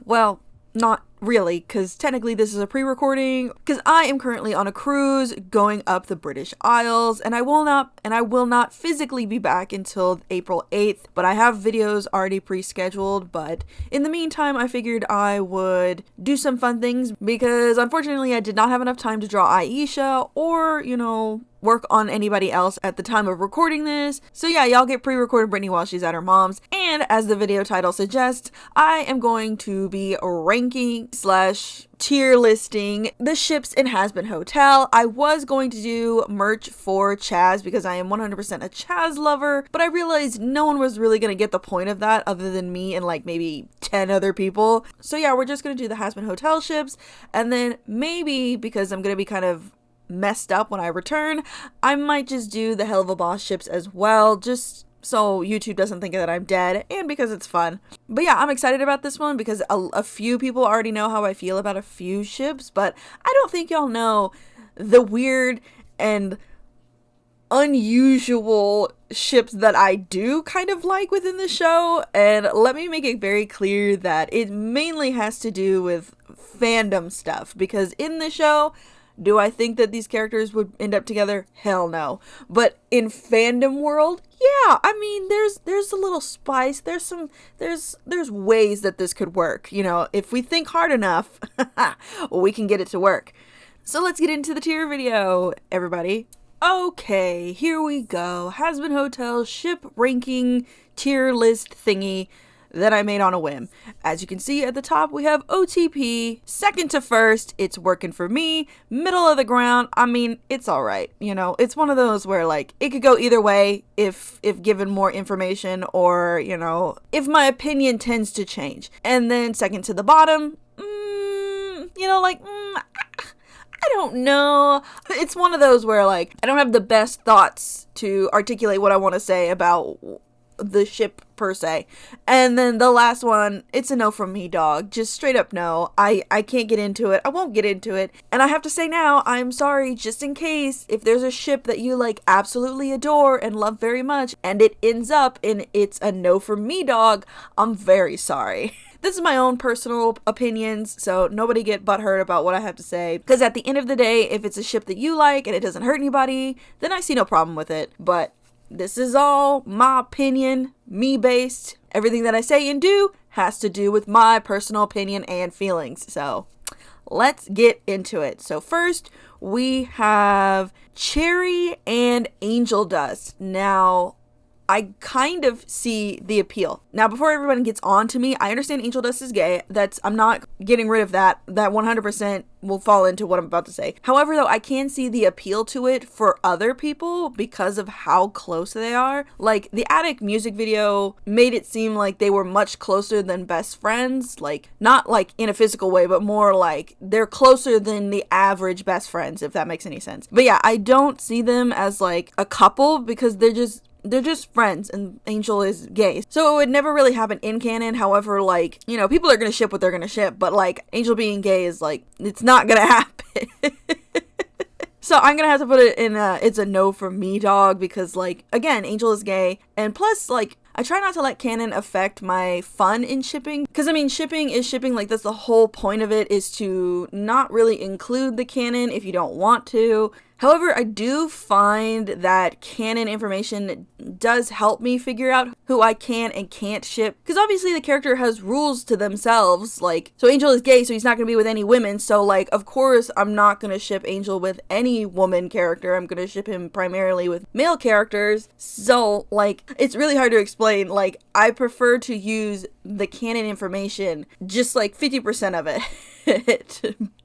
well, not really, because technically this is a pre-recording, because I am currently on a cruise going up the British Isles, and I will not physically be back until April 8th, but I have videos already pre-scheduled. But in the meantime, I figured I would do some fun things, because unfortunately I did not have enough time to draw Aisha or, work on anybody else at the time of recording this. So yeah, y'all get pre-recorded Brittany while she's at her mom's. And as the video title suggests, I am going to be ranking / tier listing the ships in Hazbin Hotel. I was going to do merch for Chaz because I am 100% a Chaz lover, but I realized no one was really going to get the point of that other than me and like maybe 10 other people. So yeah, we're just going to do the Hazbin Hotel ships, and then maybe because I'm going to be kind of messed up when I return, I might just do the Hell of a Boss ships as well, just so YouTube doesn't think that I'm dead, and because it's fun. But yeah, I'm excited about this one because a few people already know how I feel about a few ships, but I don't think y'all know the weird and unusual ships that I do kind of like within the show. And let me make it very clear that it mainly has to do with fandom stuff, because in the show, do I think that these characters would end up together? Hell no. But in fandom world, yeah, I mean, there's a little spice. There's ways that this could work. If we think hard enough, we can get it to work. So let's get into the tier video, everybody. Okay, here we go. Hazbin Hotel ship ranking tier list thingy that I made on a whim. As you can see at the top, we have OTP, second to first, it's working for me, middle of the ground, I mean, it's alright, it's one of those where like, it could go either way if given more information, or, if my opinion tends to change. And then second to the bottom, I don't know. It's one of those where like, I don't have the best thoughts to articulate what I want to say about the ship per se. And then the last one, it's a no from me, dog. Just straight up no. I can't get into it. I won't get into it. And I have to say now, I'm sorry, just in case, if there's a ship that you like absolutely adore and love very much, and it ends up in it's a no from me, dog, I'm very sorry. This is my own personal opinions, so nobody get butthurt about what I have to say. Because at the end of the day, if it's a ship that you like and it doesn't hurt anybody, then I see no problem with it. But this is all my opinion, me based. Everything that I say and do has to do with my personal opinion and feelings. So let's get into it. So first we have Cherry and Angel Dust. Now, I kind of see the appeal. Now, before everyone gets on to me, I understand Angel Dust is gay. I'm not getting rid of that. That 100% will fall into what I'm about to say. However, though, I can see the appeal to it for other people because of how close they are. Like, the Attic music video made it seem like they were much closer than best friends. Like, not like in a physical way, but more like they're closer than the average best friends, if that makes any sense. But yeah, I don't see them as like a couple because they're just friends, and Angel is gay. So it would never really happen in canon. However, like, people are gonna ship what they're gonna ship, but like, Angel being gay is like, it's not gonna happen. So I'm gonna have to put it in it's a no from me, dog, because like, again, Angel is gay, and plus like, I try not to let canon affect my fun in shipping, because I mean, shipping is shipping. Like, that's the whole point of it, is to not really include the canon if you don't want to. However, I do find that canon information does help me figure out who I can and can't ship, because obviously the character has rules to themselves. Like, so Angel is gay, so he's not going to be with any women, so like, of course I'm not going to ship Angel with any woman character. I'm going to ship him primarily with male characters. So like, it's really hard to explain. Like, I prefer to use the canon information, just like 50% of it.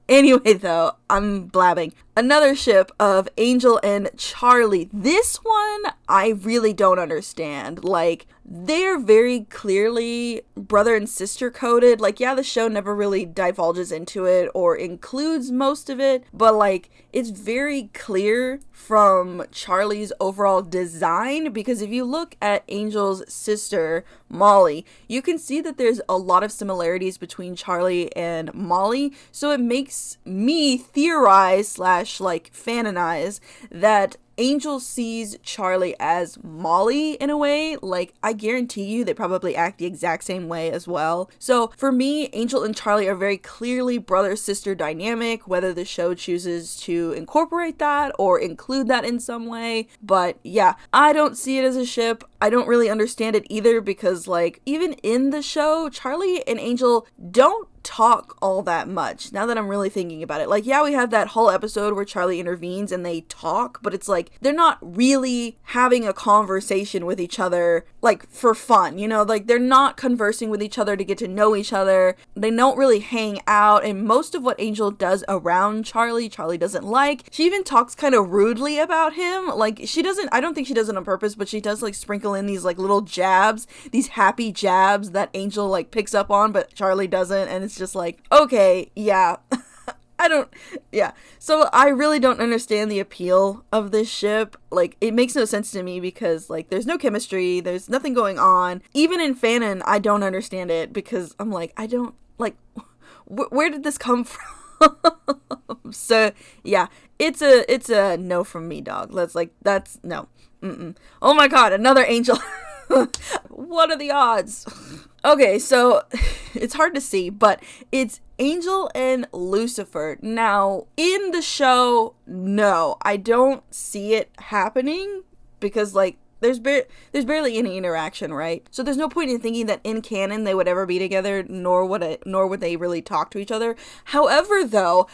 Anyway, though, I'm blabbing. Another ship of Angel and Charlie. This one, I really don't understand. Like, they're very clearly brother and sister coded. Like, yeah, the show never really divulges into it or includes most of it, but like, it's very clear from Charlie's overall design, because if you look at Angel's sister, Molly, you can see that there's a lot of similarities between Charlie and Molly. So it makes me theorize / like fananize that Angel sees Charlie as Molly in a way. Like, I guarantee you they probably act the exact same way as well. So for me, Angel and Charlie are very clearly brother-sister dynamic, whether the show chooses to incorporate that or include that in some way. But yeah, I don't see it as a ship. I don't really understand it either because, like, even in the show, Charlie and Angel don't talk all that much, now that I'm really thinking about it. Like, yeah, we have that whole episode where Charlie intervenes and they talk, but it's like they're not really having a conversation with each other, like, for fun, you know? Like, they're not conversing with each other to get to know each other. They don't really hang out, and most of what Angel does around Charlie doesn't like. She even talks kind of rudely about him. Like, I don't think she does it on purpose, but she does, like, sprinkle in these, like, little jabs, these happy jabs that Angel, like, picks up on, but Charlie doesn't, and it's just like, okay, yeah. So I really don't understand the appeal of this ship. Like, it makes no sense to me because, like, there's no chemistry, there's nothing going on. Even in fanon, I don't understand it because I'm like, I don't, like, where did this come from? So, yeah, it's a no from me, dog. That's no. Oh my god, another Angel. What are the odds? Okay, so it's hard to see, but it's Angel and Lucifer. Now, in the show, no, I don't see it happening because, like, there's barely any interaction, right? So there's no point in thinking that in canon they would ever be together, nor would they really talk to each other. However, though,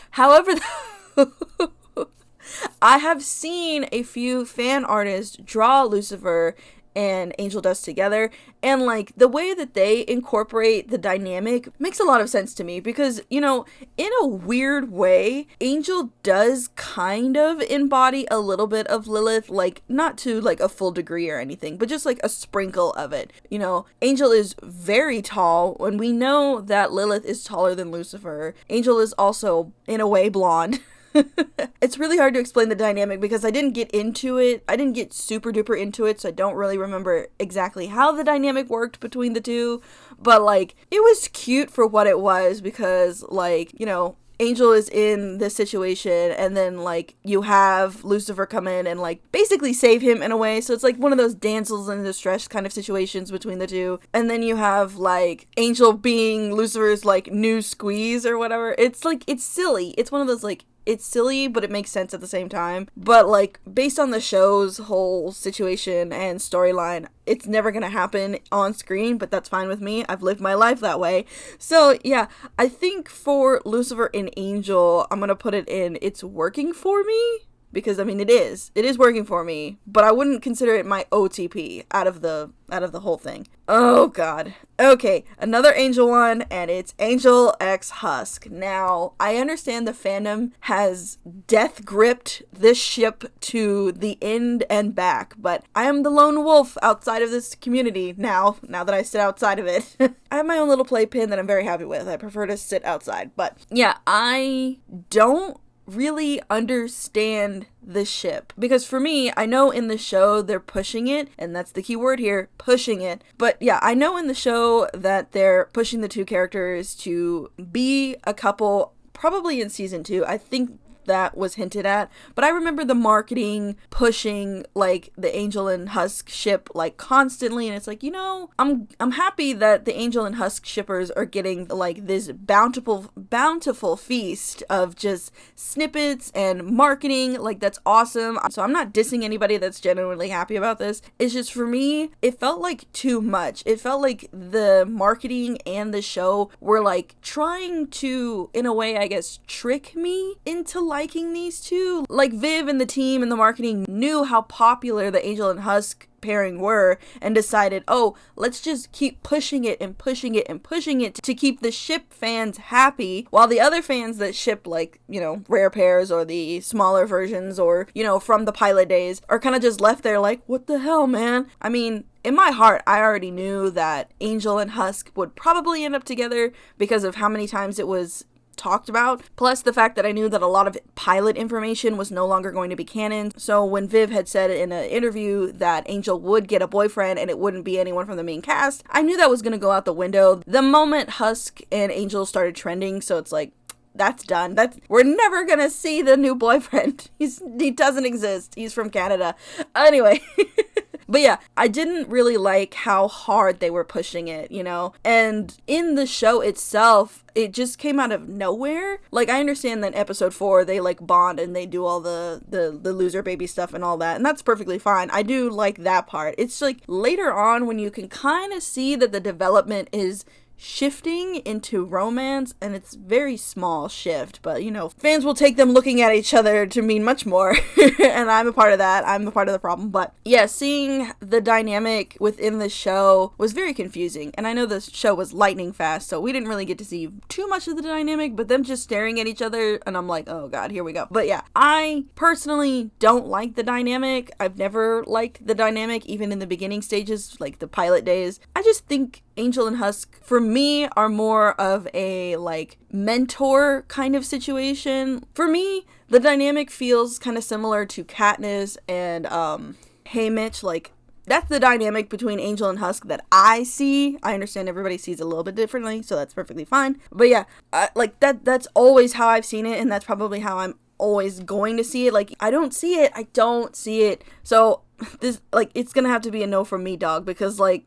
I have seen a few fan artists draw Lucifer and Angel Dust together, and, like, the way that they incorporate the dynamic makes a lot of sense to me because, you know, in a weird way, Angel does kind of embody a little bit of Lilith, like, not to, like, a full degree or anything, but just, like, a sprinkle of it. You know, Angel is very tall, and we know that Lilith is taller than Lucifer. Angel is also, in a way, blonde. It's really hard to explain the dynamic because I didn't get into it. I didn't get super duper into it, so I don't really remember exactly how the dynamic worked between the two. But, like, it was cute for what it was because, like, you know, Angel is in this situation and then, like, you have Lucifer come in and, like, basically save him in a way. So it's like one of those damsels in distress kind of situations between the two. And then you have, like, Angel being Lucifer's, like, new squeeze or whatever. It's like, it's silly. It's one of those, like, it's silly, but it makes sense at the same time. But, like, based on the show's whole situation and storyline, it's never gonna happen on screen, but that's fine with me. I've lived my life that way. So, yeah, I think for Lucifer and Angel, I'm gonna put it in it's working for me. Because, I mean, it is working for me, but I wouldn't consider it my OTP out of the whole thing. Oh god. Okay, another Angel one, and it's Angel X Husk. Now, I understand the fandom has death gripped this ship to the end and back, but I am the lone wolf outside of this community now that I sit outside of it. I have my own little playpen that I'm very happy with. I prefer to sit outside, but yeah, I don't really understand the ship because for me, I know in the show they're pushing it, and that's the key word here, pushing it. But yeah, I know in the show that they're pushing the two characters to be a couple, probably in season 2. I think that was hinted at, but I remember the marketing pushing, like, the Angel and Husk ship, like, constantly, and it's like, you know, I'm happy that the Angel and Husk shippers are getting, like, this bountiful feast of just snippets and marketing. Like, that's awesome. So I'm not dissing anybody that's genuinely happy about this. It's just, for me, it felt like too much. It felt like the marketing and the show were, like, trying to, in a way, I guess, trick me into liking these two. Like, Viv and the team and the marketing knew how popular the Angel and Husk pairing were and decided, oh, let's just keep pushing it and pushing it and pushing it to keep the ship fans happy, while the other fans that ship, like, you know, rare pairs or the smaller versions or, you know, from the pilot days are kind of just left there like, what the hell, man? I mean, in my heart, I already knew that Angel and Husk would probably end up together because of how many times it was talked about, plus the fact that I knew that a lot of pilot information was no longer going to be canon. So when Viv had said in an interview that Angel would get a boyfriend and it wouldn't be anyone from the main cast, I knew that was going to go out the window the moment Husk and Angel started trending. So it's like, that's done. We're never gonna see the new boyfriend. He doesn't exist. He's from Canada. Anyway. But yeah, I didn't really like how hard they were pushing it, you know? And in the show itself, it just came out of nowhere. Like, I understand that in episode 4, they, like, bond and they do all the loser baby stuff and all that. And that's perfectly fine. I do like that part. It's, like, later on when you can kind of see that the development is shifting into romance, and it's very small shift, but you know, fans will take them looking at each other to mean much more. And I'm a part of that. I'm a part of the problem. But yeah, seeing the dynamic within the show was very confusing, and I know the show was lightning fast, so we didn't really get to see too much of the dynamic, but them just staring at each other, and I'm like, oh god, here we go. But yeah, I personally don't like the dynamic. I've never liked the dynamic, even in the beginning stages, like the pilot days. I just think Angel and Husk, for me, are more of a, like, mentor kind of situation. For me, the dynamic feels kind of similar to Katniss and, Hey Mitch. Like, that's the dynamic between Angel and Husk that I see. I understand everybody sees it a little bit differently, so that's perfectly fine. But yeah, like, that's always how I've seen it, and that's probably how I'm always going to see it. Like, I don't see it. So, this, like, it's gonna have to be a no from me, dog, because, like,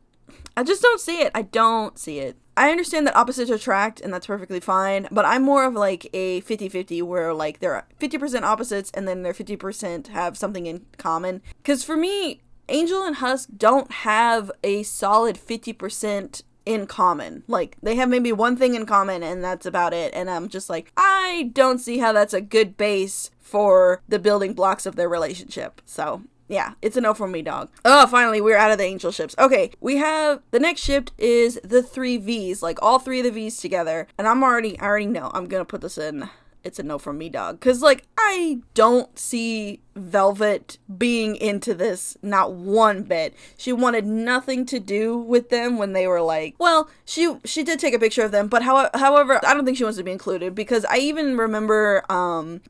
I just don't see it. I don't see it. I understand that opposites attract, and that's perfectly fine, but I'm more of like a 50-50 where like there are 50% opposites and then they're 50% have something in common. Because for me, Angel and Husk don't have a solid 50% in common. Like, they have maybe one thing in common and that's about it. And I'm just like, I don't see how that's a good base for the building blocks of their relationship. So yeah, it's a no from me, dog. Oh, finally, we're out of the angel ships. Okay, we have, the next ship is the 3 Vs, like all 3 of the Vs together. And I already know, I'm gonna put this in, it's a no from me, dog. Cause like, I don't see Velvet being into this, not one bit. She wanted nothing to do with them when they were like, well, she did take a picture of them, but however, I don't think she wants to be included, because I even remember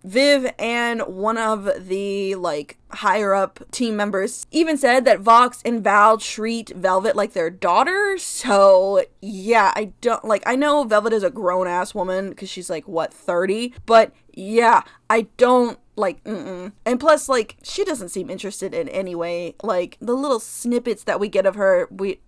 Viv and one of the like higher up team members even said that Vox and Val treat Velvet like their daughter. So yeah, I know Velvet is a grown ass woman because she's like, what, 30? But yeah, I don't like, and plus, like, she doesn't seem interested in any way. Like, the little snippets that we get of her,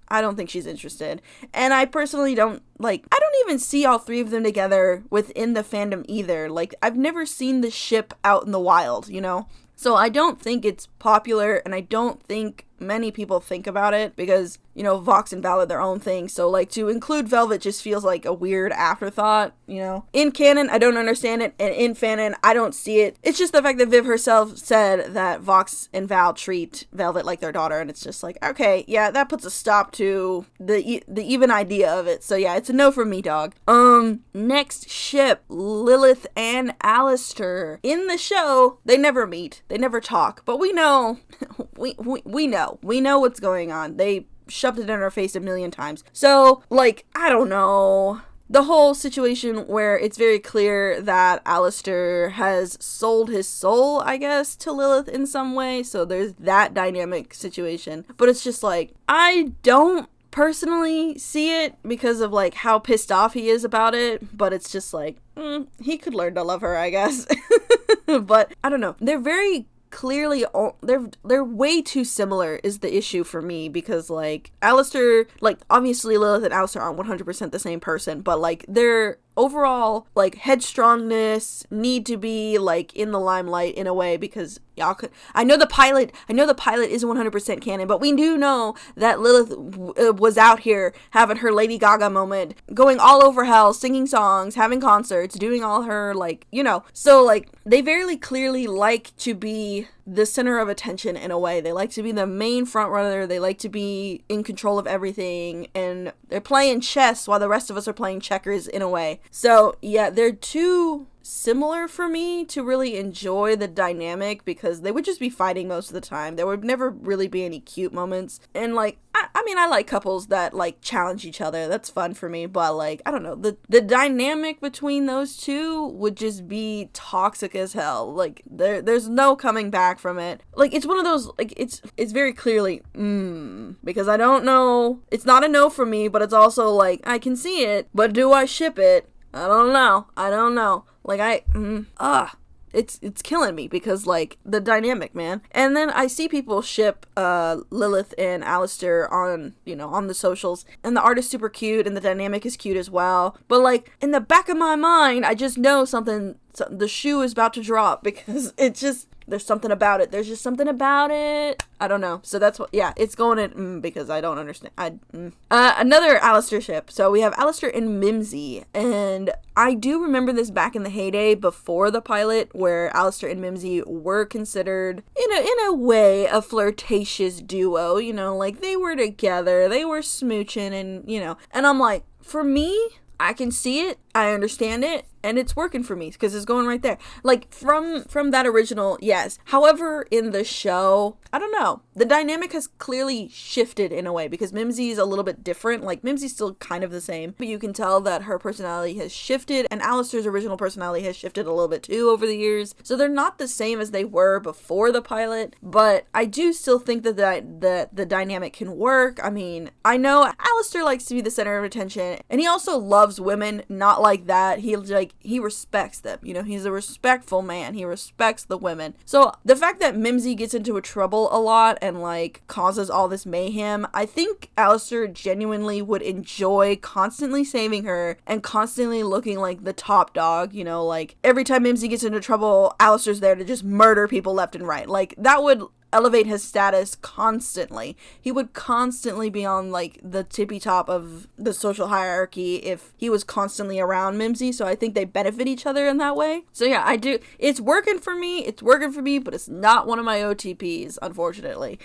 I don't think she's interested. And I personally don't even see all 3 of them together within the fandom either. Like, I've never seen the ship out in the wild, you know? So I don't think it's popular, and I don't think many people think about it because, you know, Vox and Val are their own thing. So, like, to include Velvet just feels like a weird afterthought, you know? In canon, I don't understand it, and in fanon, I don't see it. It's just the fact that Viv herself said that Vox and Val treat Velvet like their daughter, and it's just like, okay, yeah, that puts a stop to the even idea of it. So, yeah, it's a no for me, dog. Next ship, Lilith and Alistair. In the show, they never meet. They never talk, but we know, we know what's going on. They shoved it in our face a million times. So, like, I don't know. The whole situation where it's very clear that Alistair has sold his soul, I guess, to Lilith in some way. So there's that dynamic situation. But it's just like, I don't personally see it because of like how pissed off he is about it. But it's just like, he could learn to love her, I guess. But I don't know. They're very clearly, they're way too similar is the issue for me, because like Alistair, like obviously Lilith and Alistair aren't 100% the same person, but like their overall like headstrongness need to be like in the limelight in a way, because y'all could, I know the pilot isn't 100% canon, but we do know that Lilith was out here having her Lady Gaga moment, going all over hell, singing songs, having concerts, doing all her, like, you know, so like they very clearly like to be the center of attention in a way. They like to be the main front runner. They like to be in control of everything, and they're playing chess while the rest of us are playing checkers in a way. So yeah, they're too similar for me to really enjoy the dynamic, because they would just be fighting most of the time. There would never really be any cute moments. And like, I mean, I like couples that like challenge each other. That's fun for me. But like, I don't know, the dynamic between those two would just be toxic as hell. Like there's no coming back from it. Like, it's one of those, like, it's very clearly because I don't know, it's not a no for me, but it's also like, I can see it, but do I ship it? I don't know. Like, it's killing me because, like, the dynamic, man. And then I see people ship Lilith and Alistair on, you know, on the socials, and the art is super cute and the dynamic is cute as well. But, like, in the back of my mind, I just know the shoe is about to drop because it just, there's something about it. There's just something about it. I don't know. So that's what, yeah, it's going in because I don't understand. Another Alistair ship. So we have Alistair and Mimsy, and I do remember this back in the heyday before the pilot where Alistair and Mimsy were considered in a way a flirtatious duo, you know, like they were together, they were smooching, and you know, and I'm like, for me, I can see it, I understand it, and it's working for me because it's going right there. Like from that original, yes. However, in the show, I don't know. The dynamic has clearly shifted in a way because Mimsy is a little bit different. Like Mimsy's still kind of the same, but you can tell that her personality has shifted, and Alistair's original personality has shifted a little bit too over the years. So they're not the same as they were before the pilot, but I do still think that the dynamic can work. I mean, I know Alistair likes to be the center of attention, and he also loves women, not like that. He respects them. You know, he's a respectful man. He respects the women. So the fact that Mimsy gets into trouble a lot and like causes all this mayhem, I think Alistair genuinely would enjoy constantly saving her and constantly looking like the top dog. You know, like every time Mimsy gets into trouble, Alistair's there to just murder people left and right. Like that would elevate his status constantly. He would constantly be on like the tippy top of the social hierarchy if he was constantly around Mimsy. So I think they benefit each other in that way. So yeah, I do. It's working for me, but it's not one of my OTPs, unfortunately.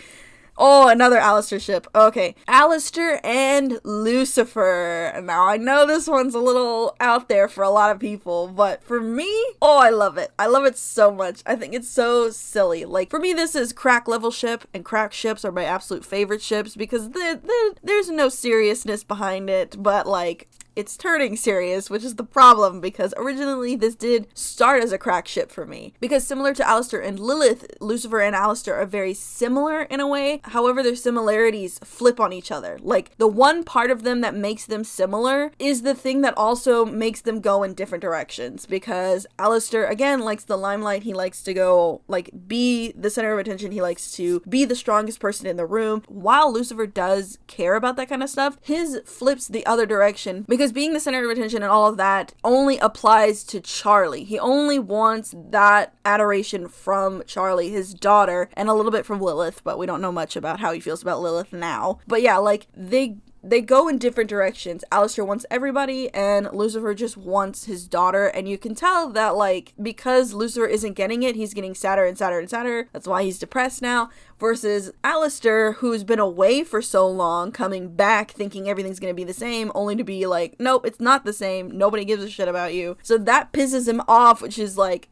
Oh, another Alistair ship. Okay. Alistair and Lucifer. Now, I know this one's a little out there for a lot of people, but for me, oh, I love it. I love it so much. I think it's so silly. Like, for me, this is crack level ship, and crack ships are my absolute favorite ships because there's no seriousness behind it, but like, it's turning serious, which is the problem because originally this did start as a crack ship for me. Because similar to Alistair and Lilith, Lucifer and Alistair are very similar in a way. However, their similarities flip on each other. Like the one part of them that makes them similar is the thing that also makes them go in different directions. Because Alistair, again, likes the limelight. He likes to go, like, be the center of attention. He likes to be the strongest person in the room. While Lucifer does care about that kind of stuff, his flips the other direction because being the center of attention and all of that only applies to Charlie. He only wants that adoration from Charlie, his daughter, and a little bit from Lilith, but we don't know much about how he feels about Lilith now. But yeah, like, they go in different directions. Alistair wants everybody, and Lucifer just wants his daughter, and you can tell that, like, because Lucifer isn't getting it, he's getting sadder and sadder and sadder. That's why he's depressed now. Versus Alistair, who's been away for so long, coming back thinking everything's gonna be the same, only to be like, nope, it's not the same. Nobody gives a shit about you. So that pisses him off, which is like...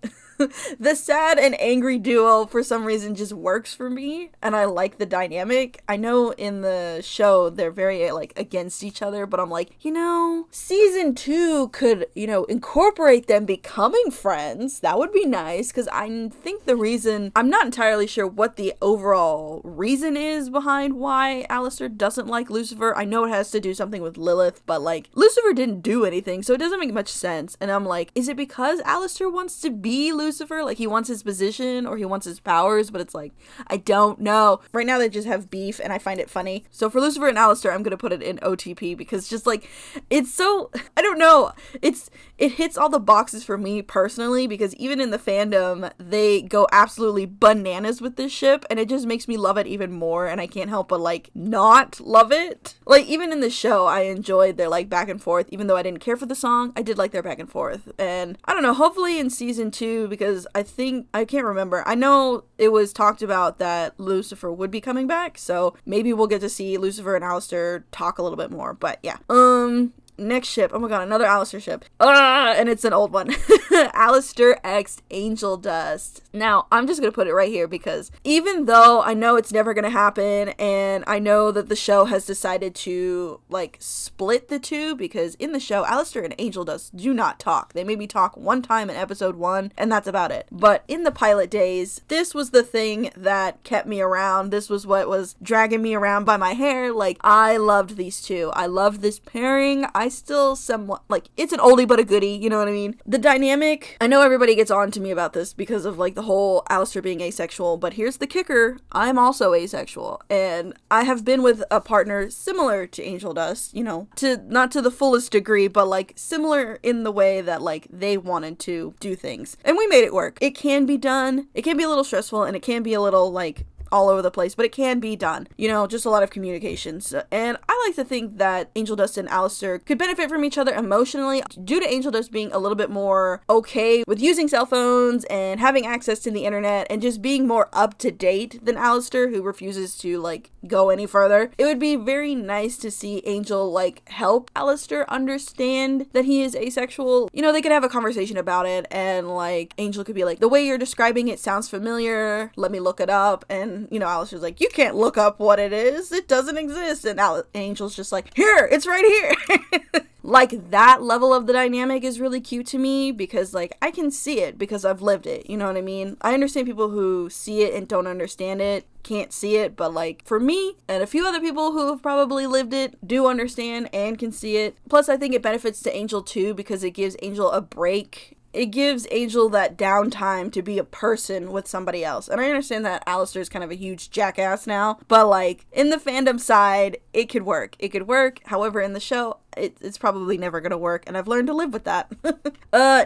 the sad and angry duo for some reason just works for me, and I like the dynamic. I know in the show they're very like against each other, but I'm like, you know, season 2 could, you know, incorporate them becoming friends. That would be nice, because I think the reason, I'm not entirely sure what the overall reason is behind why Alistair doesn't like Lucifer. I know it has to do something with Lilith, but like Lucifer didn't do anything, so it doesn't make much sense. And I'm like, is it because Alistair wants to be Lucifer? Like, he wants his position or he wants his powers, but it's like, I don't know. Right now they just have beef, and I find it funny. So for Lucifer and Alistair, I'm gonna put it in OTP because just like, it's so, I don't know, it hits all the boxes for me personally, because even in the fandom they go absolutely bananas with this ship, and it just makes me love it even more, and I can't help but like not love it. Like, even in the show I enjoyed their like back and forth. Even though I didn't care for the song, I did like their back and forth. And I don't know, hopefully in season 2, because I can't remember. I know it was talked about that Lucifer would be coming back, so maybe we'll get to see Lucifer and Alistair talk a little bit more, but yeah. Next ship. Oh my god, another Alistair ship. And it's an old one. Alistair X Angel Dust. Now, I'm just gonna put it right here because even though I know it's never gonna happen, and I know that the show has decided to, like, split the two, because in the show, Alistair and Angel Dust do not talk. They maybe talk one time in episode 1, and that's about it. But in the pilot days, this was the thing that kept me around. This was what was dragging me around by my hair. Like, I loved these two. I loved this pairing. I I still somewhat, like, it's an oldie but a goodie, you know what I mean? The dynamic, I know everybody gets on to me about this because of, like, the whole Aleister being asexual, but here's the kicker, I'm also asexual, and I have been with a partner similar to Angel Dust, you know, not to the fullest degree, but, like, similar in the way that, like, they wanted to do things, and we made it work. It can be done, it can be a little stressful, and it can be a little, like, all over the place, but it can be done, you know, just a lot of communications. And I like to think that Angel Dust and Aleister could benefit from each other emotionally due to Angel Dust being a little bit more okay with using cell phones and having access to the internet and just being more up to date than Aleister, who refuses to, like, go any further. It would be very nice to see Angel, like, help Aleister understand that he is asexual. You know, they could have a conversation about it, and, like, Angel could be like, the way you're describing it sounds familiar, let me look it up. And you know, Aleister's like, you can't look up what it is, it doesn't exist. And Angel's just like, here, it's right here. Like, that level of the dynamic is really cute to me because, like, I can see it because I've lived it, you know what I mean? I understand people who see it and don't understand it, can't see it, but, like, for me and a few other people who have probably lived it do understand and can see it. Plus, I think it benefits to Angel too because it gives Angel a break. It gives Angel that downtime to be a person with somebody else. And I understand that Aleister is kind of a huge jackass now, but, like, in the fandom side, it could work. It could work. However, in the show, it's probably never gonna work, and I've learned to live with that.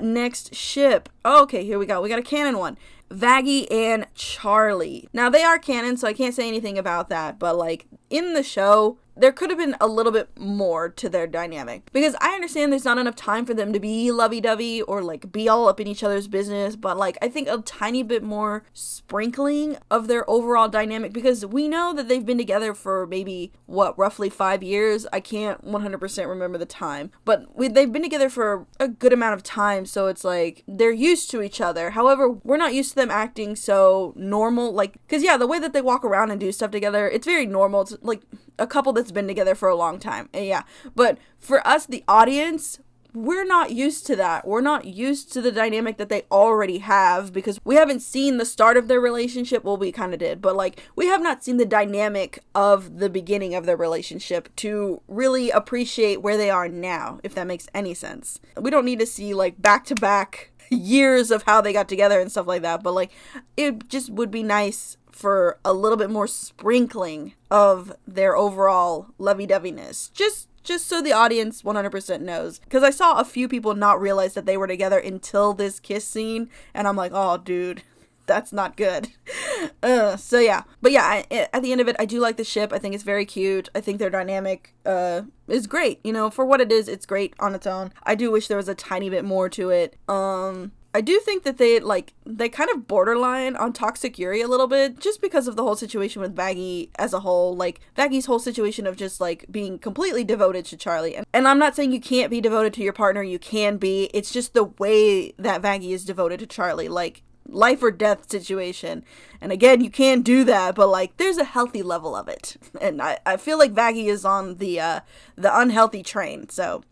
Next ship. Okay, here we go. We got a canon one. Vaggie and Charlie. Now, they are canon, so I can't say anything about that, but, like, in the show, there could have been a little bit more to their dynamic. Because I understand there's not enough time for them to be lovey-dovey or, like, be all up in each other's business, but, like, I think a tiny bit more sprinkling of their overall dynamic, because we know that they've been together for maybe, what, roughly 5 years? I can't 100% remember the time. But they've been together for a good amount of time, so it's like, they're used to each other. However, we're not used to them acting so normal, like, because, yeah, the way that they walk around and do stuff together, it's very normal. It's like a couple that's been together for a long time. Yeah. But for us, the audience, we're not used to that. We're not used to the dynamic that they already have because we haven't seen the start of their relationship. Well, we kind of did, but, like, we have not seen the dynamic of the beginning of their relationship to really appreciate where they are now, if that makes any sense. We don't need to see, like, back-to-back years of how they got together and stuff like that, but, like, it just would be nice for a little bit more sprinkling of their overall lovey-doveyness. Just so the audience 100% knows. Because I saw a few people not realize that they were together until this kiss scene, and I'm like, oh, dude, that's not good. So yeah. But yeah, at the end of it, I do like the ship. I think it's very cute. I think their dynamic is great. You know, for what it is, it's great on its own. I do wish there was a tiny bit more to it. I do think that they kind of borderline on toxic Yuri a little bit, just because of the whole situation with Vaggie as a whole, like, Vaggie's whole situation of just, like, being completely devoted to Charlie. And I'm not saying you can't be devoted to your partner, you can be, it's just the way that Vaggie is devoted to Charlie, like, life or death situation. And again, you can do that, but, like, there's a healthy level of it. And I feel like Vaggie is on the unhealthy train, so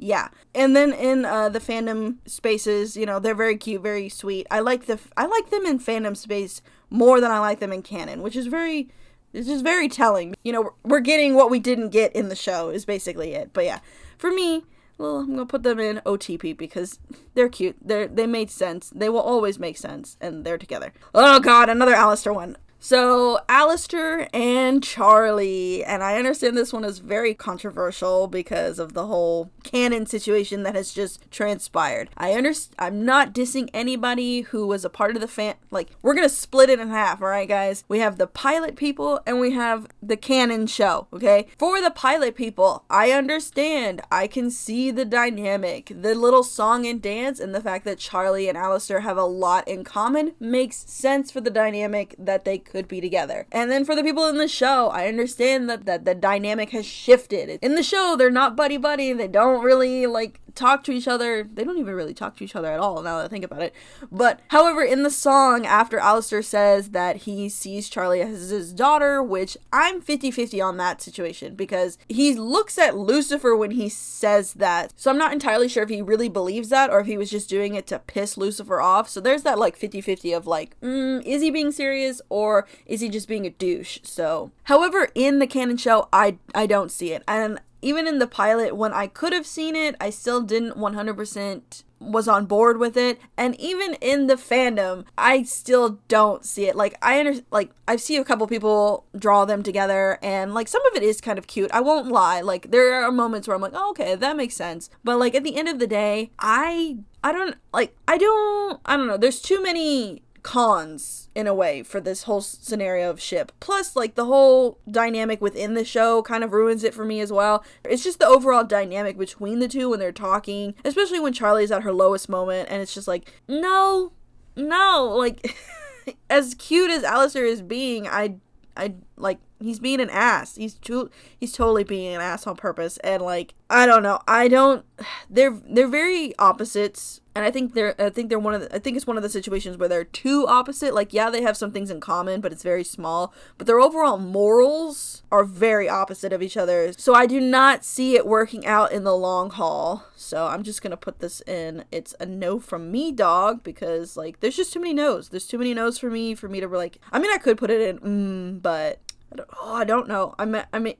yeah. And then in the fandom spaces, you know, they're very cute, very sweet. I like them in fandom space more than I like them in canon, which is just very telling. You know, we're getting what we didn't get in the show is basically it. But yeah, for me, well, I'm gonna put them in OTP because they're cute. They made sense. They will always make sense, and they're together. Oh god, another Aleister one. So, Aleister and Charlie, and I understand this one is very controversial because of the whole canon situation that has just transpired. I'm not dissing anybody who was a part of the like, we're gonna split it in half, alright guys? We have the pilot people and we have the canon show, okay? For the pilot people, I understand. I can see the dynamic. The little song and dance and the fact that Charlie and Aleister have a lot in common makes sense for the dynamic that they could be together. And then for the people in the show, I understand that the dynamic has shifted. In the show, they're not buddy-buddy. They don't really, like, talk to each other. They don't even really talk to each other at all, now that I think about it. But, however, in the song, after Aleister says that he sees Charlie as his daughter, which I'm 50-50 on that situation, because he looks at Lucifer when he says that. So I'm not entirely sure if he really believes that, or if he was just doing it to piss Lucifer off. So there's that, like, 50-50 of, like, is he being serious, or is he just being a douche? So, however, in the canon show, I don't see it. And even in the pilot, when I could have seen it, I still didn't 100% was on board with it. And even in the fandom, I still don't see it. Like, I see a couple people draw them together, and like some of it is kind of cute. I won't lie. Like, there are moments where I'm like, oh, okay, that makes sense. But like at the end of the day, I don't know. There's too many cons in a way for this whole scenario of ship. Plus, like, the whole dynamic within the show kind of ruins it for me as well. It's just the overall dynamic between the two when they're talking, especially when Charlie's at her lowest moment, and it's just like, no, like, as cute as Alistair is being, I like, he's being an ass. He's totally being an ass on purpose. And like, I don't know. They're very opposites. And I think it's one of the situations where they're too opposite. Like, yeah, they have some things in common, but it's very small. But their overall morals are very opposite of each other. So I do not see it working out in the long haul. So I'm just going to put this in. It's a no from me, dog, because like, there's just too many no's. There's too many no's for me to like, I mean, I could put it in, but I don't know. I mean,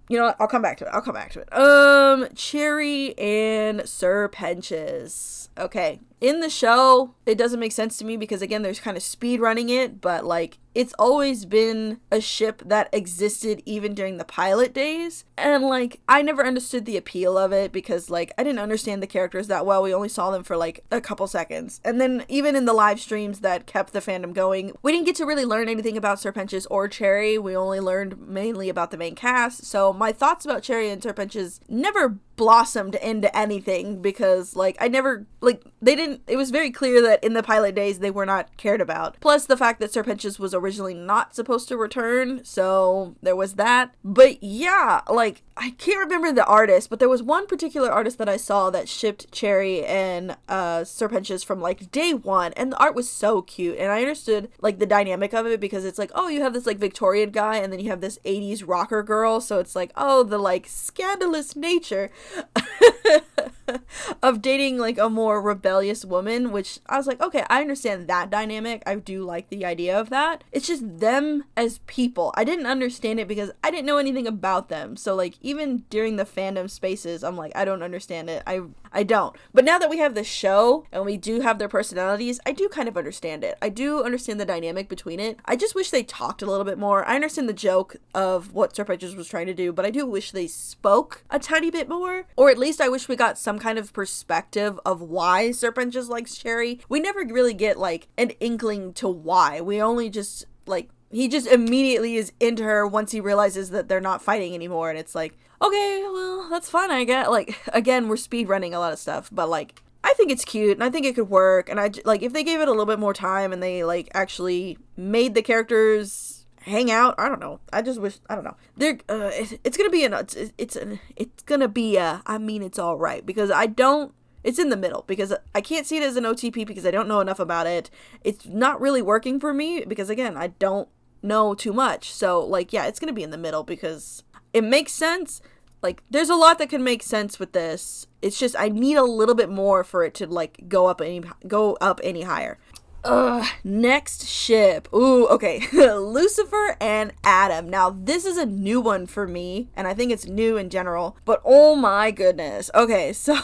you know what? I'll come back to it. Cherry and Sir Penches. Okay. In the show, it doesn't make sense to me because, again, there's kind of speed running it, but like, it's always been a ship that existed even during the pilot days. And like, I never understood the appeal of it because like, I didn't understand the characters that well. We only saw them for like a couple seconds. And then even in the live streams that kept the fandom going, we didn't get to really learn anything about Sir Penches or Cherry. We only learned mainly about the main cast. So my thoughts about Cherry and Sir Penches never blossomed into anything because like, I never, like, it was very clear that in the pilot days they were not cared about. Plus the fact that Sir Penches was originally not supposed to return, so there was that. But yeah, like, I can't remember the artist, but there was one particular artist that I saw that shipped Cherry and Sir Penches from like day one, and the art was so cute, and I understood like the dynamic of it because it's like, oh, you have this like Victorian guy and then you have this 80s rocker girl, so it's like, oh, the like scandalous nature of dating like a more rebellious woman, which I was like, okay, I understand that dynamic. I do like the idea of that. It's just them as people. I didn't understand it because I didn't know anything about them. So like, even during the fandom spaces, I'm like, I don't understand it. I don't. But now that we have the show and we do have their personalities, I do kind of understand it. I do understand the dynamic between it. I just wish they talked a little bit more. I understand the joke of what Sir Penches was trying to do, but I do wish they spoke a tiny bit more. Or at least I wish we got some kind of perspective of why Sir Penches likes Cherry. We never really get like an inkling to why. We only just like, he just immediately is into her once he realizes that they're not fighting anymore, and it's like, okay, well, that's fine, I get. Like, again, we're speed running a lot of stuff, but like, I think it's cute and I think it could work, and I like, if they gave it a little bit more time and they like actually made the characters hang out, I don't know. I just wish, I don't know. It's gonna be I mean, it's all right because it's in the middle because I can't see it as an OTP because I don't know enough about it. It's not really working for me because, again, I don't know too much. So, like, yeah, it's going to be in the middle because it makes sense. Like, there's a lot that can make sense with this. It's just I need a little bit more for it to, like, go up any higher. Next ship. Ooh, okay. Lucifer and Adam. Now, this is a new one for me, and I think it's new in general, but oh my goodness. Okay, so...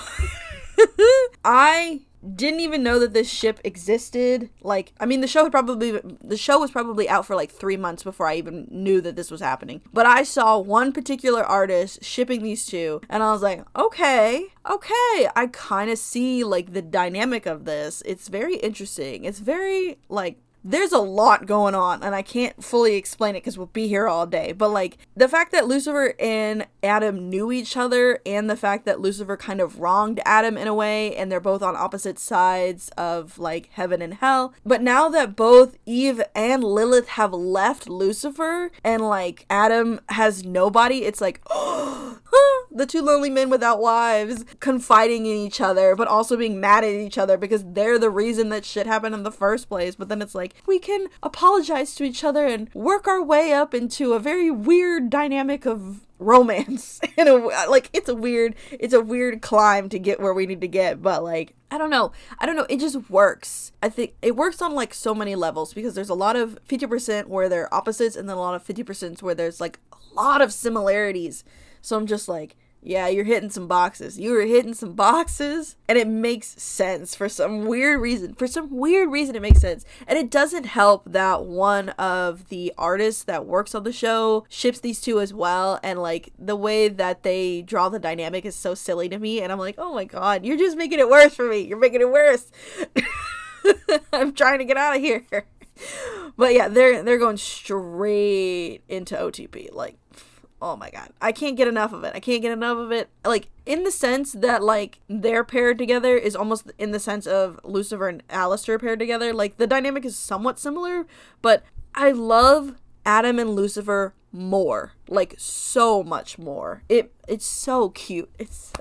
I didn't even know that this ship existed. Like, I mean, the show was probably out for like 3 months before I even knew that this was happening. But I saw one particular artist shipping these two, and I was like, okay, I kind of see like the dynamic of this. It's very interesting. It's very like, there's a lot going on, and I can't fully explain it because we'll be here all day. But, like, the fact that Lucifer and Adam knew each other, and the fact that Lucifer kind of wronged Adam in a way, and they're both on opposite sides of, like, heaven and hell. But now that both Eve and Lilith have left Lucifer, and, like, Adam has nobody, it's like, the two lonely men without wives confiding in each other, but also being mad at each other because they're the reason that shit happened in the first place. But then it's like, we can apologize to each other and work our way up into a very weird dynamic of romance. It's a weird climb to get where we need to get, but like, I don't know, it just works. I think it works on like so many levels because there's a lot of 50% where they're opposites and then a lot of 50% where there's like a lot of similarities. So I'm just like, Yeah, you're hitting some boxes. You were hitting some boxes, and it makes sense for some weird reason. For some weird reason, it makes sense. And it doesn't help that one of the artists that works on the show ships these two as well. And like the way that they draw the dynamic is so silly to me. And I'm like, oh my God, you're just making it worse for me. You're making it worse. I'm trying to get out of here. But yeah, they're going straight into OTP. Like, oh my God, I can't get enough of it. I can't get enough of it. Like, in the sense that, like, they're paired together is almost in the sense of Lucifer and Alistair paired together. Like, the dynamic is somewhat similar, but I love Adam and Lucifer more. Like, so much more. It's so cute. It's,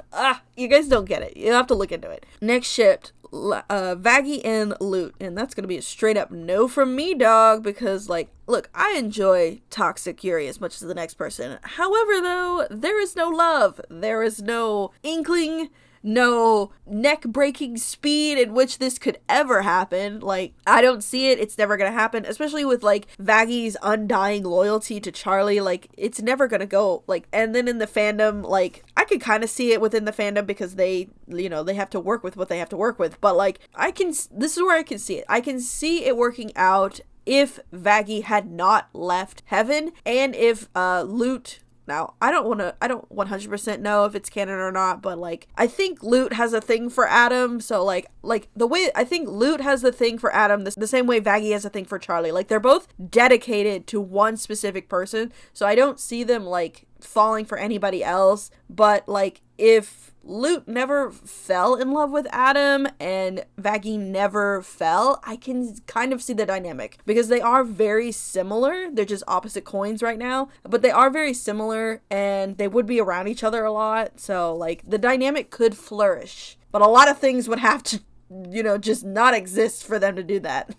you guys don't get it. You have to look into it. Next shipped, Vaggie and Loot, and that's gonna be a straight up no from me, dog, because like, look, I enjoy Toxic Yuri as much as the next person. However, though, there is no love. There is no inkling, no neck-breaking speed in which this could ever happen. Like, I don't see it. It's never gonna happen, especially with like Vaggie's undying loyalty to Charlie. Like, it's never gonna go. Like, and then in the fandom, like, I could kind of see it within the fandom because they, you know, they have to work with what they have to work with. But like, this is where I can see it. I can see it working out if Vaggie had not left heaven, and if Loot. Now, I don't 100% know if it's canon or not, but like, I think Loot has a thing for Adam, so like the way, I think Loot has the thing for Adam the same way Vaggie has a thing for Charlie. Like, they're both dedicated to one specific person, so I don't see them like falling for anybody else. But like, if Loot never fell in love with Adam and Vaggie never fell, I can kind of see the dynamic because they are very similar. They're just opposite coins right now, but they are very similar and they would be around each other a lot. So like, the dynamic could flourish, but a lot of things would have to, you know, just not exist for them to do that.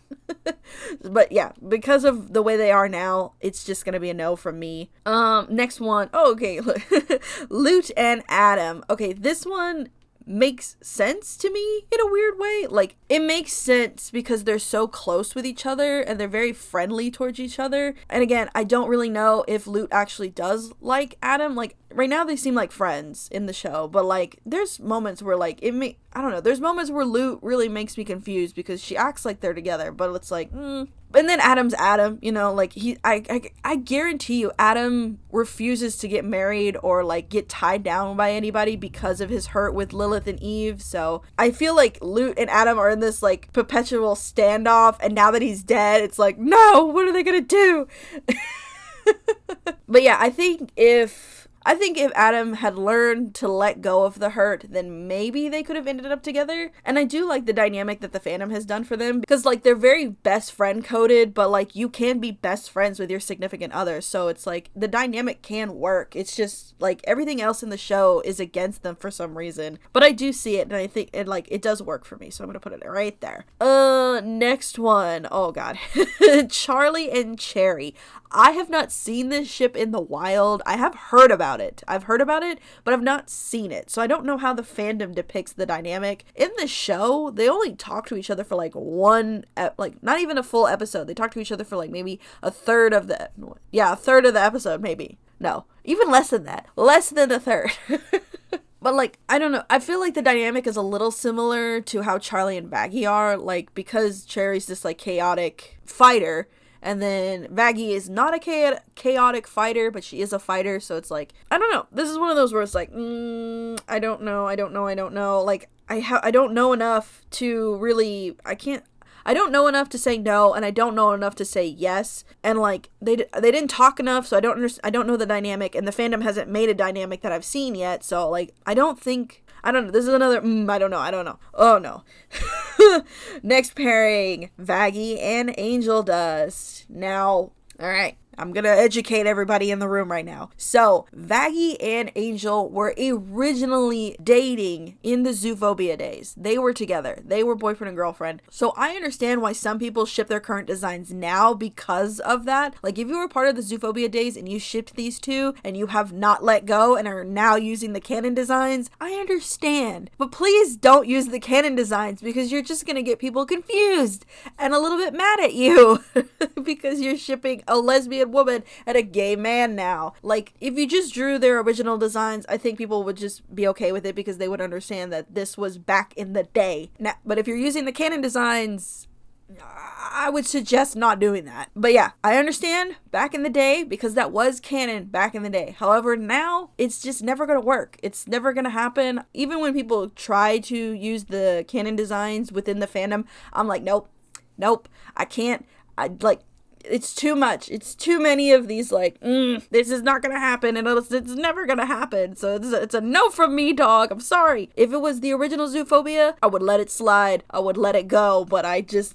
But yeah, because of the way they are now, it's just gonna be a no from me. Next one. Oh, okay. Loot and Adam. Okay, this one makes sense to me in a weird way. Like, it makes sense because they're so close with each other and they're very friendly towards each other. And again, I don't really know if Loot actually does like Adam. Like, right now they seem like friends in the show, but like, there's moments where like, I don't know, there's moments where Loot really makes me confused because she acts like they're together, but it's like, And then Adam's Adam, you know, like, I guarantee you Adam refuses to get married or like get tied down by anybody because of his hurt with Lilith and Eve. So I feel like Loot and Adam are in this like perpetual standoff, and now that he's dead, it's like, no, what are they gonna do? But yeah, I think if Adam had learned to let go of the hurt, then maybe they could have ended up together. And I do like the dynamic that the fandom has done for them, because like, they're very best friend coded, but like, you can be best friends with your significant other. So it's like, the dynamic can work. It's just like, everything else in the show is against them for some reason. But I do see it, and I think it does work for me. So I'm gonna put it right there. Next one. Oh God. Charlie and Cherry. I have not seen this ship in the wild. I have heard about it. I've heard about it, but I've not seen it. So I don't know how the fandom depicts the dynamic. In the show, they only talk to each other for like not even a full episode. They talk to each other for like maybe a third of the episode, maybe. No, even less than that. Less than a third. But like, I don't know. I feel like the dynamic is a little similar to how Charlie and Vaggie are. Like, because Cherry's this like chaotic fighter, and then Vaggie is not a chaotic fighter, but she is a fighter. So it's like, I don't know. This is one of those where it's like, I don't know. Like, I don't know enough to really, I don't know enough to say no, and I don't know enough to say yes. And like, they didn't talk enough, so I don't know the dynamic, and the fandom hasn't made a dynamic that I've seen yet. So like, I don't know. This is another, I don't know. Oh no. Next pairing, Vaggie and Angel Dust. Now, alright, I'm gonna educate everybody in the room right now. So, Vaggie and Angel were originally dating in the Zoophobia days. They were together. They were boyfriend and girlfriend. So, I understand why some people ship their current designs now because of that. Like, if you were part of the Zoophobia days and you shipped these two and you have not let go and are now using the canon designs, I understand. But please don't use the canon designs, because you're just gonna get people confused and a little bit mad at you because you're shipping a lesbian lesbian woman and a gay man now. Like, if you just drew their original designs, I think people would just be okay with it because they would understand that this was back in the day. Now, but if you're using the canon designs, I would suggest not doing that. But yeah, I understand back in the day because that was canon back in the day. However, now it's just never gonna work. It's never gonna happen. Even when people try to use the canon designs within the fandom, I'm like, nope, I can't. It's too much. It's too many of these, like, this is not gonna happen, and it's never gonna happen. So it's a no from me, dog. I'm sorry. If it was the original Zoophobia, I would let it slide. I would let it go, but I just...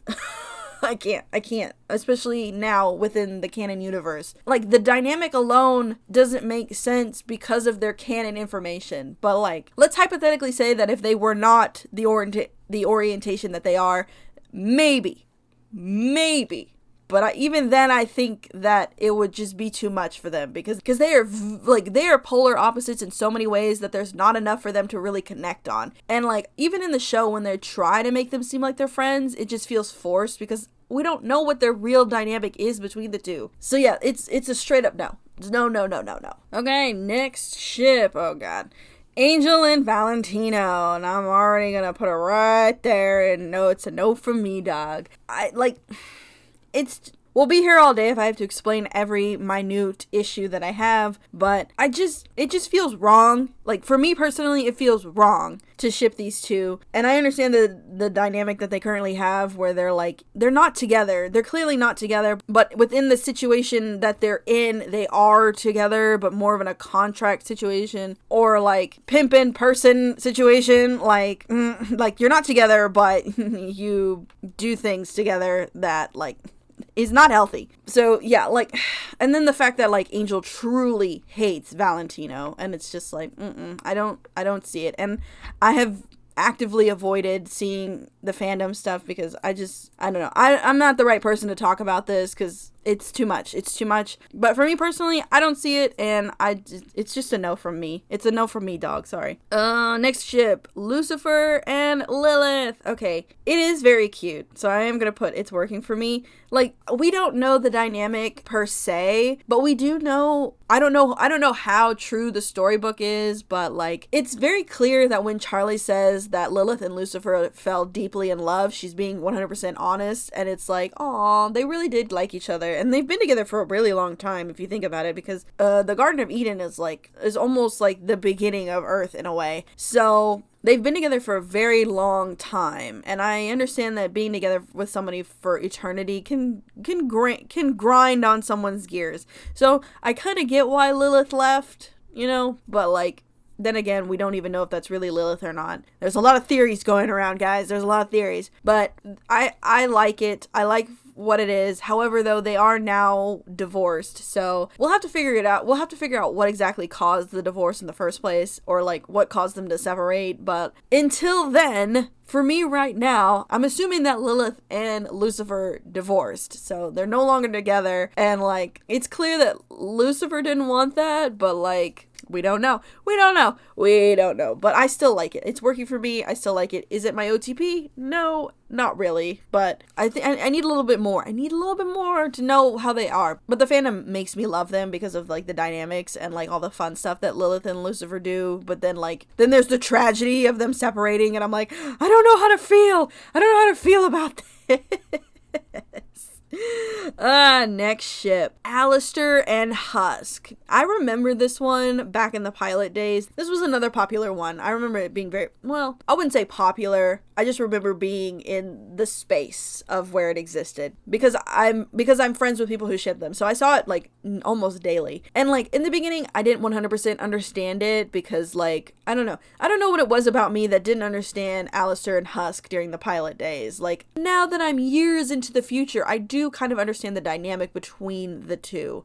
I can't. Especially now within the canon universe. Like, the dynamic alone doesn't make sense because of their canon information. But, like, let's hypothetically say that if they were not the orientation that they are, maybe. But even then, I think that it would just be too much for them because they are polar opposites in so many ways that there's not enough for them to really connect on. And like, even in the show, when they try to make them seem like they're friends, it just feels forced because we don't know what their real dynamic is between the two. So yeah, it's a straight up no. No. Okay, next ship. Oh god. Angel and Valentino, and I'm already gonna put it right there, and no, it's a no from me, dog. We'll be here all day if I have to explain every minute issue that I have, but it just feels wrong. Like, for me personally, it feels wrong to ship these two. And I understand the dynamic that they currently have where they're not together. They're clearly not together, but within the situation that they're in, they are together, but more of in a contract situation or like pimp in person situation. Like you're not together, but you do things together that like is not healthy. So yeah, like, and then the fact that like Angel truly hates Valentino, and it's just like, I don't see it. And I have actively avoided seeing the fandom stuff because I don't know. I'm not the right person to talk about this because it's too much. But for me personally, I don't see it, and it's just a no from me. It's a no from me, dog. Sorry. Next ship, Lucifer and Lilith. Okay, it is very cute, so I am gonna put it's working for me. Like, we don't know the dynamic per se, but we do know. I don't know how true the storybook is, but like, it's very clear that when Charlie says that Lilith and Lucifer fell deeply in love, she's being 100% honest, and it's like, aw, they really did like each other. And they've been together for a really long time if you think about it, because the Garden of Eden is almost like the beginning of Earth in a way. So they've been together for a very long time, and I understand that being together with somebody for eternity can grind on someone's gears. So I kind of get why Lilith left, but like, then again, we don't even know if that's really Lilith or not. There's a lot of theories going around, guys. There's a lot of theories, but I like it. I like what it is. However, though, they are now divorced, so we'll have to figure it out. We'll have to figure out what exactly caused the divorce in the first place, or like what caused them to separate. But until then, for me right now, I'm assuming that Lilith and Lucifer divorced, so they're no longer together. And like, it's clear that Lucifer didn't want that, but like, we don't know. But I still like it. It's working for me. I still like it. Is it my OTP? No, not really. But I think I need a little bit more. I need a little bit more to know how they are. But the fandom makes me love them because of like the dynamics and like all the fun stuff that Lilith and Lucifer do. But then there's the tragedy of them separating, and I'm like, I don't know how to feel. I don't know how to feel about this. Next ship, Alistair and Husk. I remember this one back in the pilot days. This was another popular one. I remember it being very, well, I wouldn't say popular. I just remember being in the space of where it existed because I'm friends with people who ship them. So I saw it like almost daily. And like in the beginning, I didn't 100% understand it because like, I don't know what it was about me that didn't understand Alistair and Husk during the pilot days. Like, now that I'm years into the future, I do kind of understand the dynamic between the two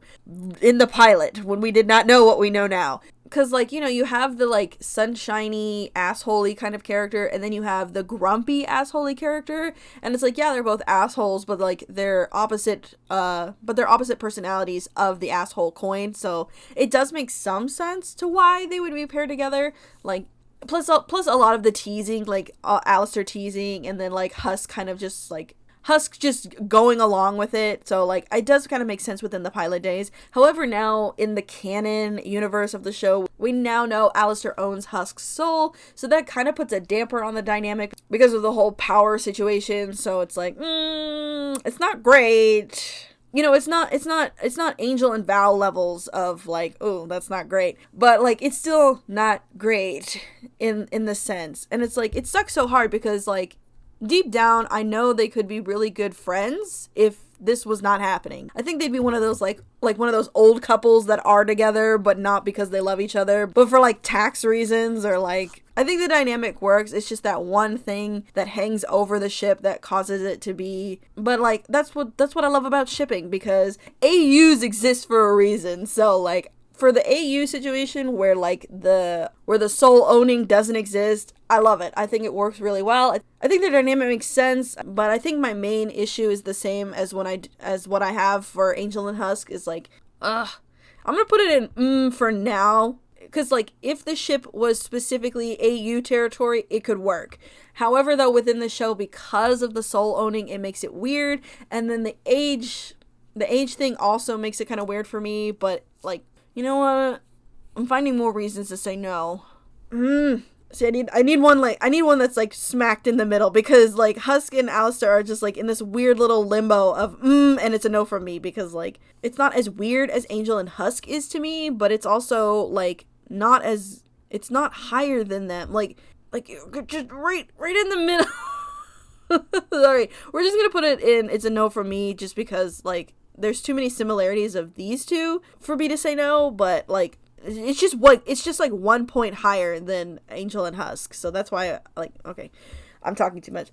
in the pilot when we did not know what we know now. Because, like, you have the, like, sunshiny, assholey kind of character, and then you have the grumpy, assholey character, and it's like, yeah, they're both assholes, but, like, they're opposite personalities of the asshole coin, so it does make some sense to why they would be paired together, like, plus a lot of the teasing, like, Alistair teasing, and then, like, Husk kind of just, like, Husk just going along with it. So like it does kind of make sense within the pilot days. However, now in the canon universe of the show, we now know Alistair owns Husk's soul, so that kind of puts a damper on the dynamic because of the whole power situation. So it's like, it's not great. You know, it's not Angel and Val levels of like, oh, that's not great. But like, it's still not great in the sense. And it's like, it sucks so hard because like, deep down, I know they could be really good friends if this was not happening. I think they'd be one of those like one of those old couples that are together, but not because they love each other, but for like tax reasons or like, I think the dynamic works. It's just that one thing that hangs over the ship that causes it to be. But like, that's what I love about shipping, because AUs exist for a reason. So like, for the AU situation where like the soul owning doesn't exist, I love it. I think it works really well. I think the dynamic makes sense, but I think my main issue is the same as what I have for Angel and Husk is like, I'm gonna put it in for now. Because, like, if the ship was specifically AU territory, it could work. However, though, within the show, because of the soul owning, it makes it weird. And then the age thing also makes it kind of weird for me. But, like, you know what? I'm finding more reasons to say no. See, I need one that's, like, smacked in the middle. Because, like, Husk and Alistair are just, like, in this weird little limbo of, and it's a no from me. Because, like, it's not as weird as Angel and Husk is to me. But it's also, like, it's not higher than them. Like just right in the middle. Sorry, we're just gonna put it in. It's a no from me, just because like there's too many similarities of these two for me to say no. But like it's just like 1 point higher than Angel and Husk. So that's why okay. I'm talking too much.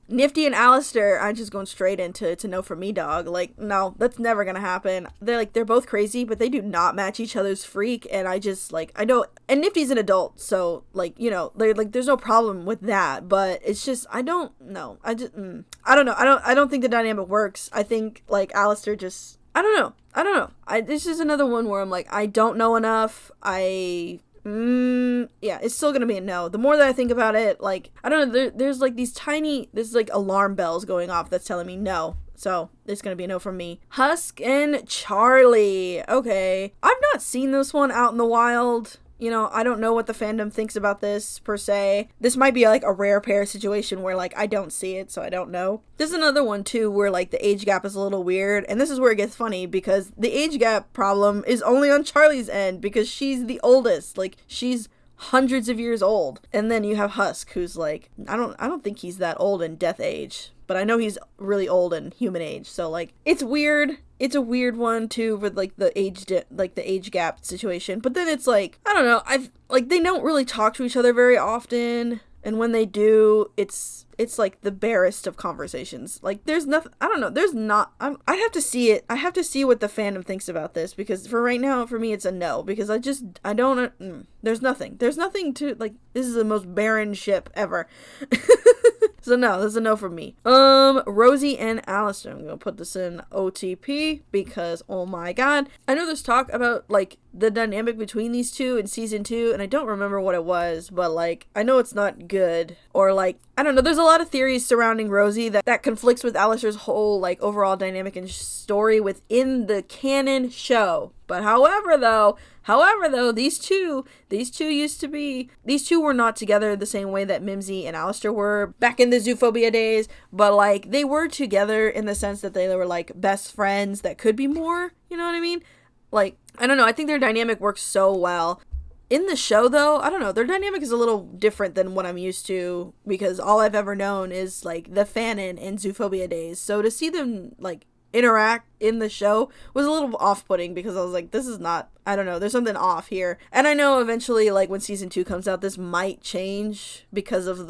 Nifty and Alistair, I'm just going straight into no for me, dog. Like, no, that's never gonna happen. They're both crazy, but they do not match each other's freak, and I just, like, I know, and Nifty's an adult, so, like, you know, there's no problem with that, but it's just, I don't know. I don't know. I don't think the dynamic works. I think, like, Alistair just, I don't know. This is another one where I'm like, I don't know enough. Yeah, it's still gonna be a no. The more that I think about it, like, I don't know, there's like there's like alarm bells going off that's telling me no. So, it's gonna be a no from me. Husk and Charlie. Okay. I've not seen this one out in the wild. You know, I don't know what the fandom thinks about this, per se. This might be, like, a rare pair situation where, like, I don't see it, so I don't know. There's another one, too, where, like, the age gap is a little weird. And this is where it gets funny, because the age gap problem is only on Charlie's end, because she's the oldest. Like, she's hundreds of years old. And then you have Husk, who's, like, I don't think he's that old in death age. But I know he's really old in human age. So, like, it's weird. It's a weird one, too, with, like, the age gap situation. But then it's, like, I don't know. They don't really talk to each other very often. And when they do, it's like the barest of conversations. Like, there's nothing, I don't know, there's not, I'd have to see it. I have to see what the fandom thinks about this, because for right now, for me, it's a no, because I don't, there's nothing to, like, this is the most barren ship ever. So no, this is a no from me. Rosie and Alistair. I'm gonna put this in OTP because, oh my god. I know there's talk about, like, the dynamic between these two in season 2, and I don't remember what it was, but, like, I know it's not good. Or, like, I don't know, there's a lot of theories surrounding Rosie that conflicts with Alistair's whole, like, overall dynamic and story within the canon show. But however though, these two were not together the same way that Mimsy and Alistair were back in the Zoophobia days, but, like, they were together in the sense that they were, like, best friends that could be more, you know what I mean? Like, I don't know, I think their dynamic works so well. In the show, though, I don't know, their dynamic is a little different than what I'm used to, because all I've ever known is, like, the Fanon and Zoophobia days, so to see them, like, interact in the show was a little off-putting, because I was like, this is not, I don't know, there's something off here. And I know eventually, like, when season 2 comes out, this might change because of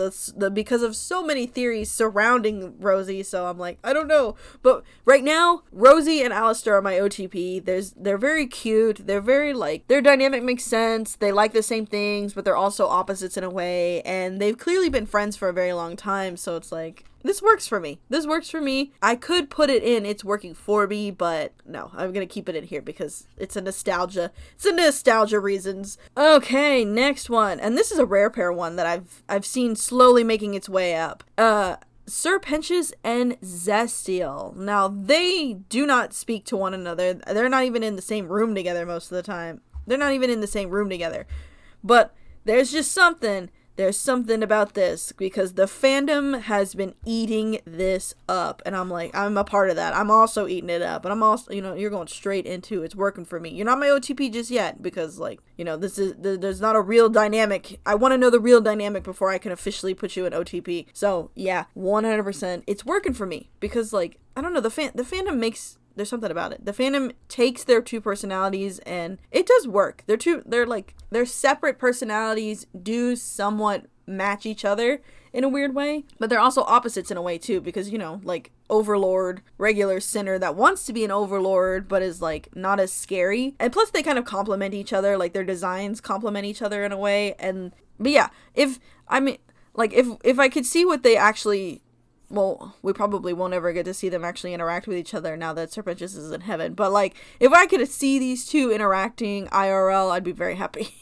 because of so many theories surrounding Rosie, so I'm like, I don't know. But right now, Rosie and Alistair are my OTP. They're very cute, they're very, like, their dynamic makes sense, they like the same things, but they're also opposites in a way, and they've clearly been friends for a very long time, so it's like, this works for me. I could put it in It's Working For Me, but no, I'm gonna keep it in here because it's a nostalgia reasons. Okay, next one. And this is a rare pair one that I've seen slowly making its way up. Serpentious and Zestial. Now, they do not speak to one another. They're not even in the same room together most of the time. They're not even in the same room together. But there's just something. There's something about this because the fandom has been eating this up. And I'm like, I'm a part of that. I'm also eating it up. And I'm also, you know, you're going straight into it's working for me. You're not my OTP just yet because, like, you know, there's not a real dynamic. I want to know the real dynamic before I can officially put you in OTP. So, yeah, 100%. It's working for me because, like, I don't know, the fandom makes... There's something about it. The fandom takes their two personalities and it does work. Their separate personalities do somewhat match each other in a weird way, but they're also opposites in a way too, because, you know, like Overlord, regular sinner that wants to be an Overlord but is like not as scary. And plus they kind of complement each other, like their designs complement each other in a way. But yeah, if I could see what they actually... Well, we probably won't ever get to see them actually interact with each other now that Serpentious is in heaven. But, like, if I could see these two interacting IRL, I'd be very happy.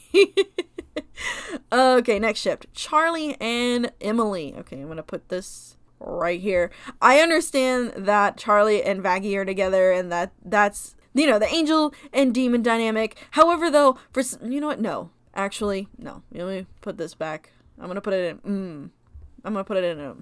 Okay, next ship. Charlie and Emily. Okay, I'm going to put this right here. I understand that Charlie and Vaggie are together and that's, you know, the angel and demon dynamic. However, though, you know what? No. Actually, no. Let me put this back. I'm going to put it in... I'm gonna put it in a...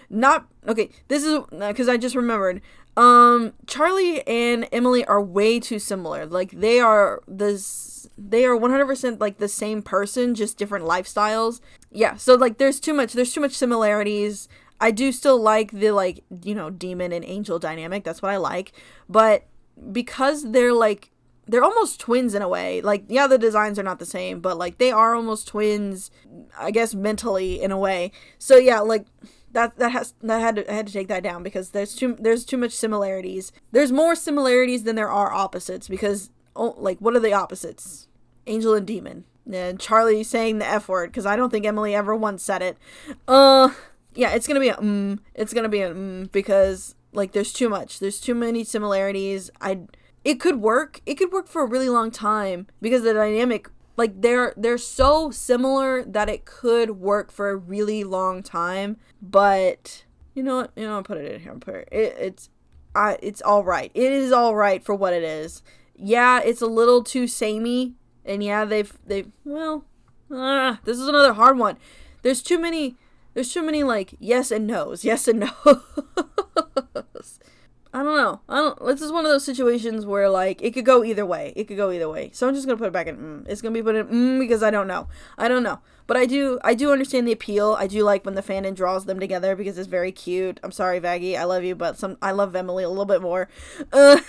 Not... Okay, this is... Because I just remembered. Charlie and Emily are way too similar. Like, they are 100% like the same person, just different lifestyles. Yeah, so, like, there's too much similarities. I do still like the, like, you know, demon and angel dynamic. That's what I like. But because they're, like... They're almost twins in a way. Like, yeah, the designs are not the same, but, like, they are almost twins, I guess, mentally in a way. So, yeah, like, I had to take that down because there's too much similarities. There's more similarities than there are opposites because, like, what are the opposites? Angel and demon. And Charlie saying the F word because I don't think Emily ever once said it. Yeah, it's gonna be a It's gonna be a because, like, there's too much. There's too many similarities. It could work. It could work for a really long time because the dynamic, like, they're so similar that it could work for a really long time. But you know what? I'll put it in here. It's all right. It is all right for what it is. Yeah, it's a little too samey, and yeah, this is another hard one. There's too many like yes and no's. I don't know. This is one of those situations where, like, it could go either way. So I'm just gonna put it back in It's gonna be put in because I don't know. But I do understand the appeal. I do like when the fandom draws them together because it's very cute. I'm sorry, Vaggie, I love you, but I love Emily a little bit more. But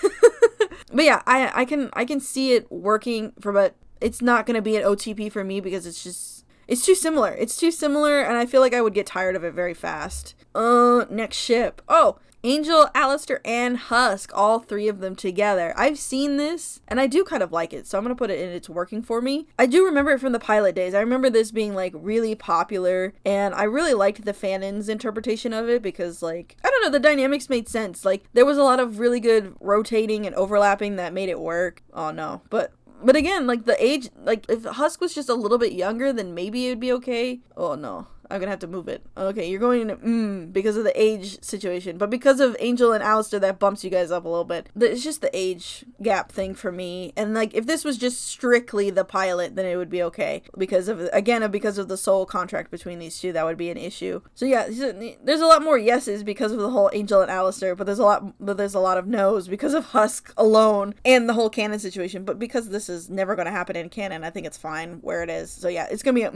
yeah, I can see it working but it's not gonna be an OTP for me because it's too similar. And I feel like I would get tired of it very fast. Next ship. Oh, Angel, Alistair, and Husk, all three of them together. I've seen this, and I do kind of like it, so I'm going to put it in. It's working for me. I do remember it from the pilot days. I remember this being, like, really popular, and I really liked the fanon's interpretation of it because, like, I don't know, the dynamics made sense. Like, there was a lot of really good rotating and overlapping that made it work. Oh, no. But again, like, the age, like, if Husk was just a little bit younger, then maybe it would be okay. Oh, no. I'm gonna have to move it. Okay, you're going into because of the age situation. But because of Angel and Alistair, that bumps you guys up a little bit. It's just the age gap thing for me. And, like, if this was just strictly the pilot, then it would be okay. Because of the soul contract between these two, that would be an issue. So yeah, there's a lot more yeses because of the whole Angel and Alistair, but there's a lot of no's because of Husk alone and the whole canon situation. But because this is never gonna happen in canon, I think it's fine where it is. So yeah, it's gonna be a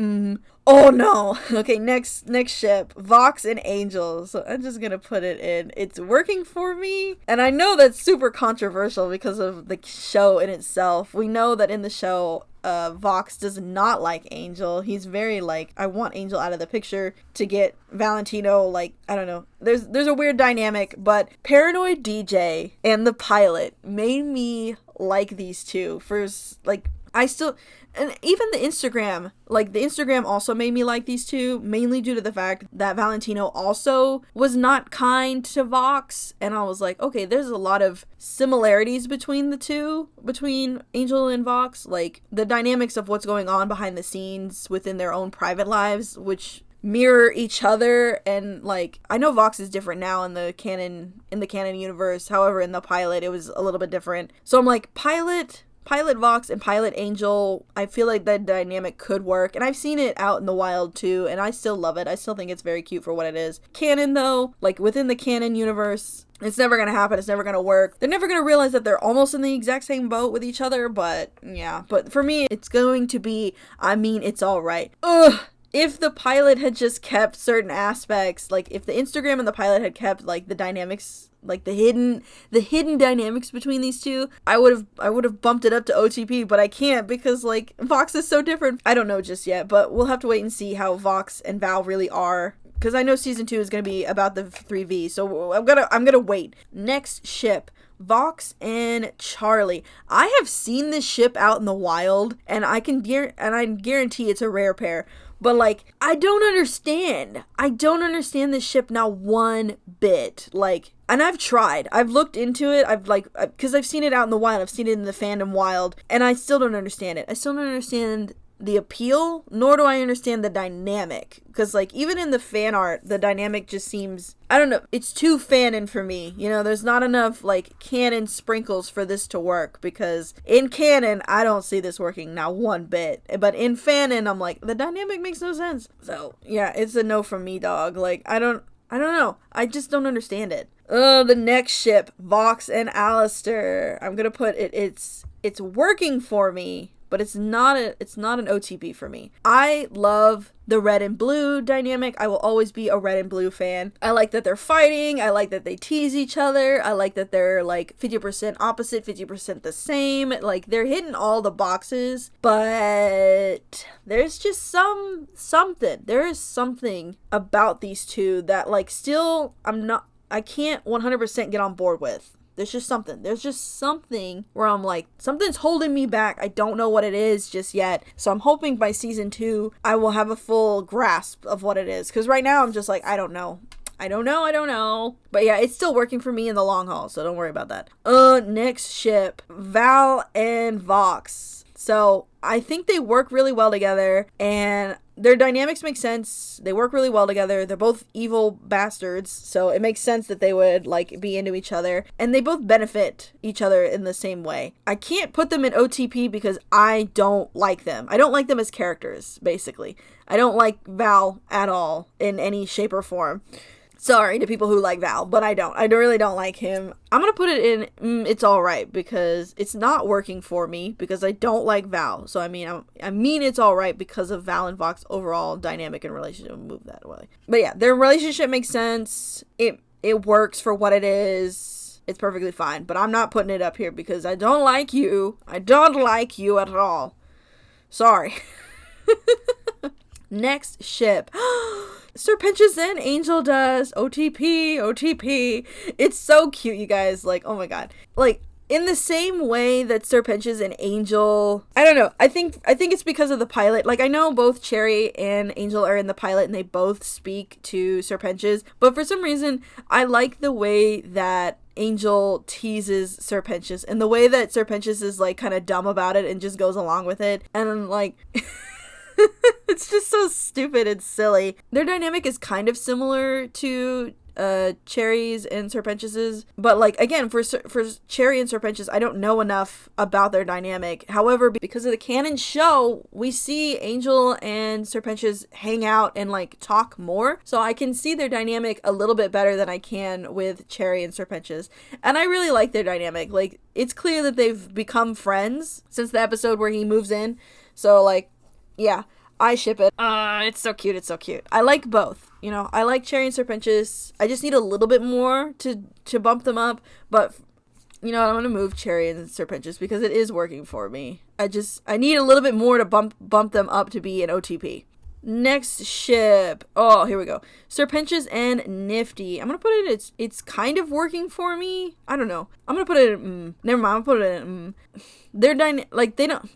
Oh no. Okay, next ship, Vox and Angel. So I'm just gonna put it in. It's working for me. And I know that's super controversial because of the show in itself. We know that in the show, Vox does not like Angel. He's very like, I want Angel out of the picture to get Valentino, like, I don't know. There's a weird dynamic, but Paranoid DJ and the pilot made me like these two. First, like, and even the Instagram also made me like these two, mainly due to the fact that Valentino also was not kind to Vox, and I was like, okay, there's a lot of similarities between the two, between Angel and Vox, like the dynamics of what's going on behind the scenes within their own private lives, which mirror each other, and like I know Vox is different now in the canon universe. However, in the pilot it was a little bit different. So I'm like, Pilot Vox and Pilot Angel, I feel like that dynamic could work, and I've seen it out in the wild too, and I still love it. I still think it's very cute for what it is. Canon though, like within the canon universe, it's never gonna happen. It's never gonna work. They're never gonna realize that they're almost in the exact same boat with each other, but yeah. But for me, it's going to be, I mean, it's alright. Ugh! If the pilot had just kept certain aspects, like if the Instagram and the pilot had kept like the dynamics, like the hidden dynamics between these two, I would have bumped it up to OTP, but I can't because like Vox is so different. I don't know just yet, but we'll have to wait and see how Vox and Val really are, because I know season 2 is going to be about the 3V, so I'm gonna wait. Next ship, Vox and Charlie. I have seen this ship out in the wild, and I guarantee it's a rare pair. But like, I don't understand this ship not one bit. Like, and I've tried. I've looked into it. Because I've seen it out in the wild. I've seen it in the fandom wild, and I still don't understand it. I still don't understand the appeal, nor do I understand the dynamic. Because like, even in the fan art, the dynamic just seems, I don't know, it's too fanon for me. You know, there's not enough like canon sprinkles for this to work, because in canon I don't see this working not one bit, but in fanon I'm like, the dynamic makes no sense. So yeah, it's a no from me, dog. Like, I don't know, I just don't understand it. The next ship, Vox and Alistair. I'm gonna put it, it's working for me, but it's not an OTP for me. I love the red and blue dynamic. I will always be a red and blue fan. I like that they're fighting. I like that they tease each other. I like that they're like 50% opposite, 50% the same. Like, they're hitting all the boxes, but there's just something. There is something about these two that like still I can't 100% get on board with. There's just something where I'm like, something's holding me back. I don't know what it is just yet. So I'm hoping by season 2, I will have a full grasp of what it is. Because right now I'm just like, I don't know. But yeah, it's still working for me in the long haul, so don't worry about that. Next ship, Val and Vox. So I think they work really well together, and their dynamics make sense. They work really well together. They're both evil bastards, so it makes sense that they would like be into each other, and they both benefit each other in the same way. I can't put them in OTP because I don't like them. I don't like them as characters, basically. I don't like Val at all in any shape or form. Sorry to people who like Val, but I don't. I really don't like him. I'm gonna put it in it's alright, because it's not working for me because I don't like Val. So I mean it's alright because of Val and Vox overall dynamic and relationship. Move that way. But yeah, their relationship makes sense. It works for what it is. It's perfectly fine. But I'm not putting it up here because I don't like you. I don't like you at all. Sorry. Next ship. Serpentious and Angel Dust. OTP. It's so cute, you guys. Like, oh my god. Like, in the same way that Serpentious and Angel, I don't know. I think it's because of the pilot. Like, I know both Cherry and Angel are in the pilot and they both speak to Serpentious, but for some reason, I like the way that Angel teases Serpentious and the way that Serpentious is like kind of dumb about it and just goes along with it. And I'm like it's just so stupid and silly. Their dynamic is kind of similar to Cherry's and Serpentious's, but like, again, for Cherry and Serpentious, I don't know enough about their dynamic. However, because of the canon show, we see Angel and Serpentious hang out and like talk more, so I can see their dynamic a little bit better than I can with Cherry and Serpentious, and I really like their dynamic. Like, it's clear that they've become friends since the episode where he moves in, so like, yeah, I ship it. It's so cute. I like both. You know, I like Cherry and Serpentious. I just need a little bit more to bump them up. But, you know what, I'm going to move Cherry and Serpentious because it is working for me. I need a little bit more to bump them up to be an OTP. Next ship. Oh, here we go. Serpentious and Nifty. I'm going to put it, it's kind of working for me. I don't know. I'm going to put it in, never mind. I'm going to put it in, they're like, they don't,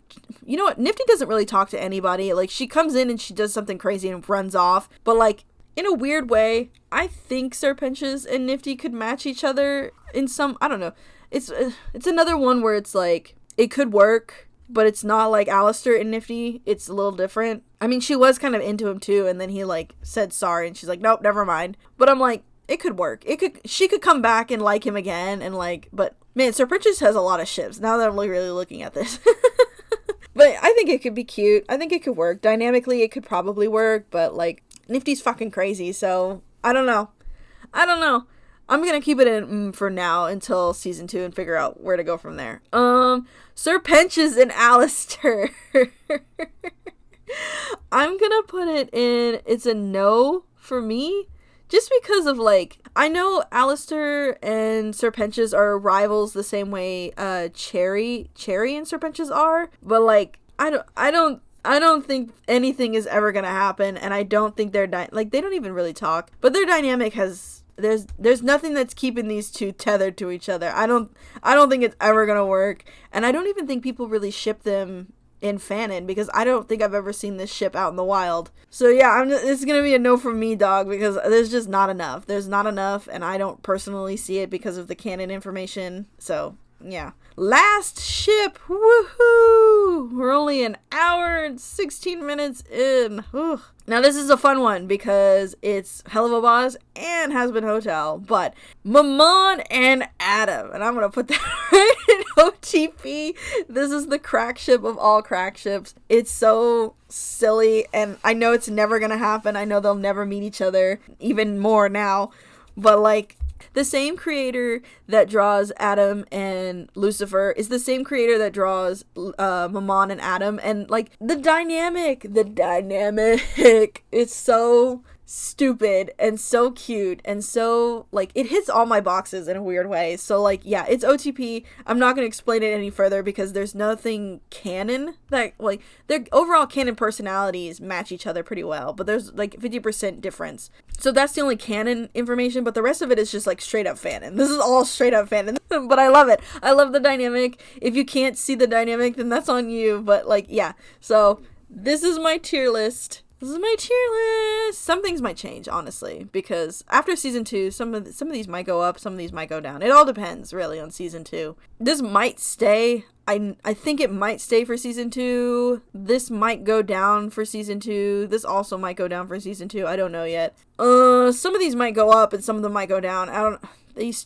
you know what? Nifty doesn't really talk to anybody. Like, she comes in and she does something crazy and runs off. But like, in a weird way, I think Serpentious and Nifty could match each other in some, I don't know. It's another one where it's like, it could work. but it's not like Alistair and Nifty. It's a little different. I mean, she was kind of into him too, and then he like said sorry, and she's like, nope, never mind. But I'm like, it could work. She could come back and like him again, and like, but man, Sir Pritchard has a lot of ships. Now that I'm really looking at this. But I think it could be cute. I think it could work. Dynamically, it could probably work, but like, Nifty's fucking crazy, so I don't know. I'm gonna keep it in for now until season 2 and figure out where to go from there. Sir Penches and Alistair. I'm gonna put it in, it's a no for me. Just because of like, I know Alistair and Sir Penches are rivals the same way Cherry and Sir Penches are, but like, I don't think anything is ever gonna happen, and I don't think they're like, they don't even really talk, but their dynamic has, there's nothing that's keeping these two tethered to each other. I don't think it's ever gonna work, and I don't even think people really ship them in fanon, because I don't think I've ever seen this ship out in the wild. So yeah, it's gonna be a no from me, dog, because there's just not enough. There's not enough, and I don't personally see it because of the canon information. So yeah. Last ship, woohoo! We're only an hour and 16 minutes in. Whew. Now this is a fun one because it's Hell of a Boss and Hazbin Hotel, but Maman and Adam, and I'm gonna put that right in OTP. This is the crack ship of all crack ships. It's so silly, and I know it's never gonna happen. I know they'll never meet each other, even more now, but like, the same creator that draws Adam and Lucifer is the same creator that draws Maman and Adam, and like the dynamic it's so stupid and so cute and so like, it hits all my boxes in a weird way. So like, yeah, it's OTP. I'm not gonna explain it any further because there's nothing canon that, like, their overall canon personalities match each other pretty well, but there's like 50% difference. So that's the only canon information, but the rest of it is just like straight up fanon. This is all straight up fanon, but I love it. I love the dynamic. If you can't see the dynamic, then that's on you, but like, yeah. So this is my tier list. Some things might change, honestly, because after season 2, some of these might go up, some of these might go down. It all depends, really, on season 2. This might stay. I think it might stay for season 2. This might go down for season 2. This also might go down for season 2. I don't know yet. Some of these might go up, and some of them might go down. I don't. These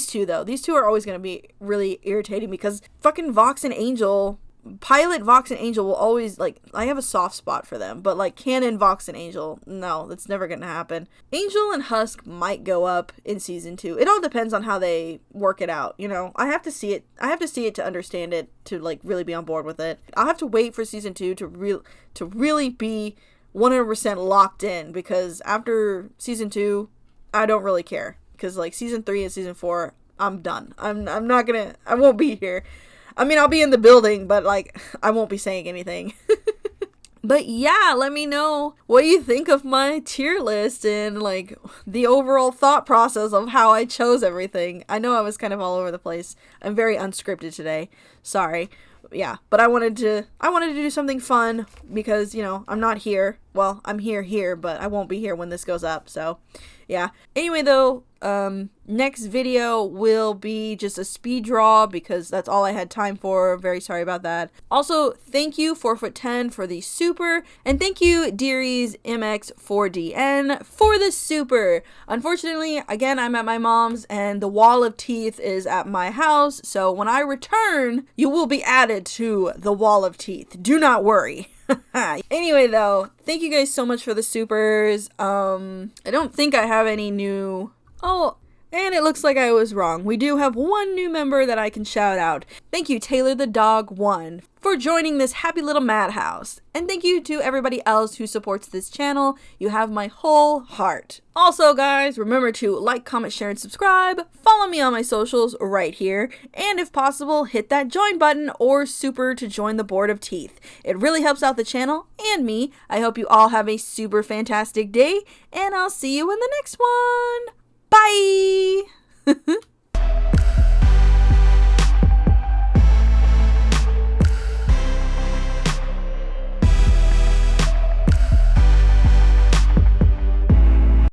two though. These two are always gonna be really irritating because fucking Vox and Angel. Pilot, Vox, and Angel will always, like, I have a soft spot for them, but, like, canon, Vox, and Angel, no, that's never gonna happen. Angel and Husk might go up in season 2. It all depends on how they work it out, you know? I have to see it to understand it, to, like, really be on board with it. I'll have to wait for season 2 to really be 100% locked in, because after season 2, I don't really care. Because, like, season 3 and season 4, I'm done. I won't be here. I mean, I'll be in the building, but, like, I won't be saying anything. But, yeah, let me know what you think of my tier list and, like, the overall thought process of how I chose everything. I know I was kind of all over the place. I'm very unscripted today. Sorry. Yeah, but I wanted to do something fun because, you know, I'm not here. Well, I'm here, but I won't be here when this goes up, so, yeah. Anyway, though, next video will be just a speed draw because that's all I had time for. Very sorry about that. Also, thank you 4foot10 for the super, and thank you Dearies MX4DN for the super. Unfortunately, again, I'm at my mom's and the wall of teeth is at my house, so when I return, you will be added to the wall of teeth. Do not worry. Anyway, though, thank you guys so much for the supers. I don't think I have any new... Oh, and it looks like I was wrong. We do have one new member that I can shout out. Thank you, Taylor the Dog 1, for joining this happy little madhouse. And thank you to everybody else who supports this channel. You have my whole heart. Also, guys, remember to like, comment, share, and subscribe. Follow me on my socials right here. And if possible, hit that join button or super to join the Board of Teeth. It really helps out the channel and me. I hope you all have a super fantastic day, and I'll see you in the next one. Bye!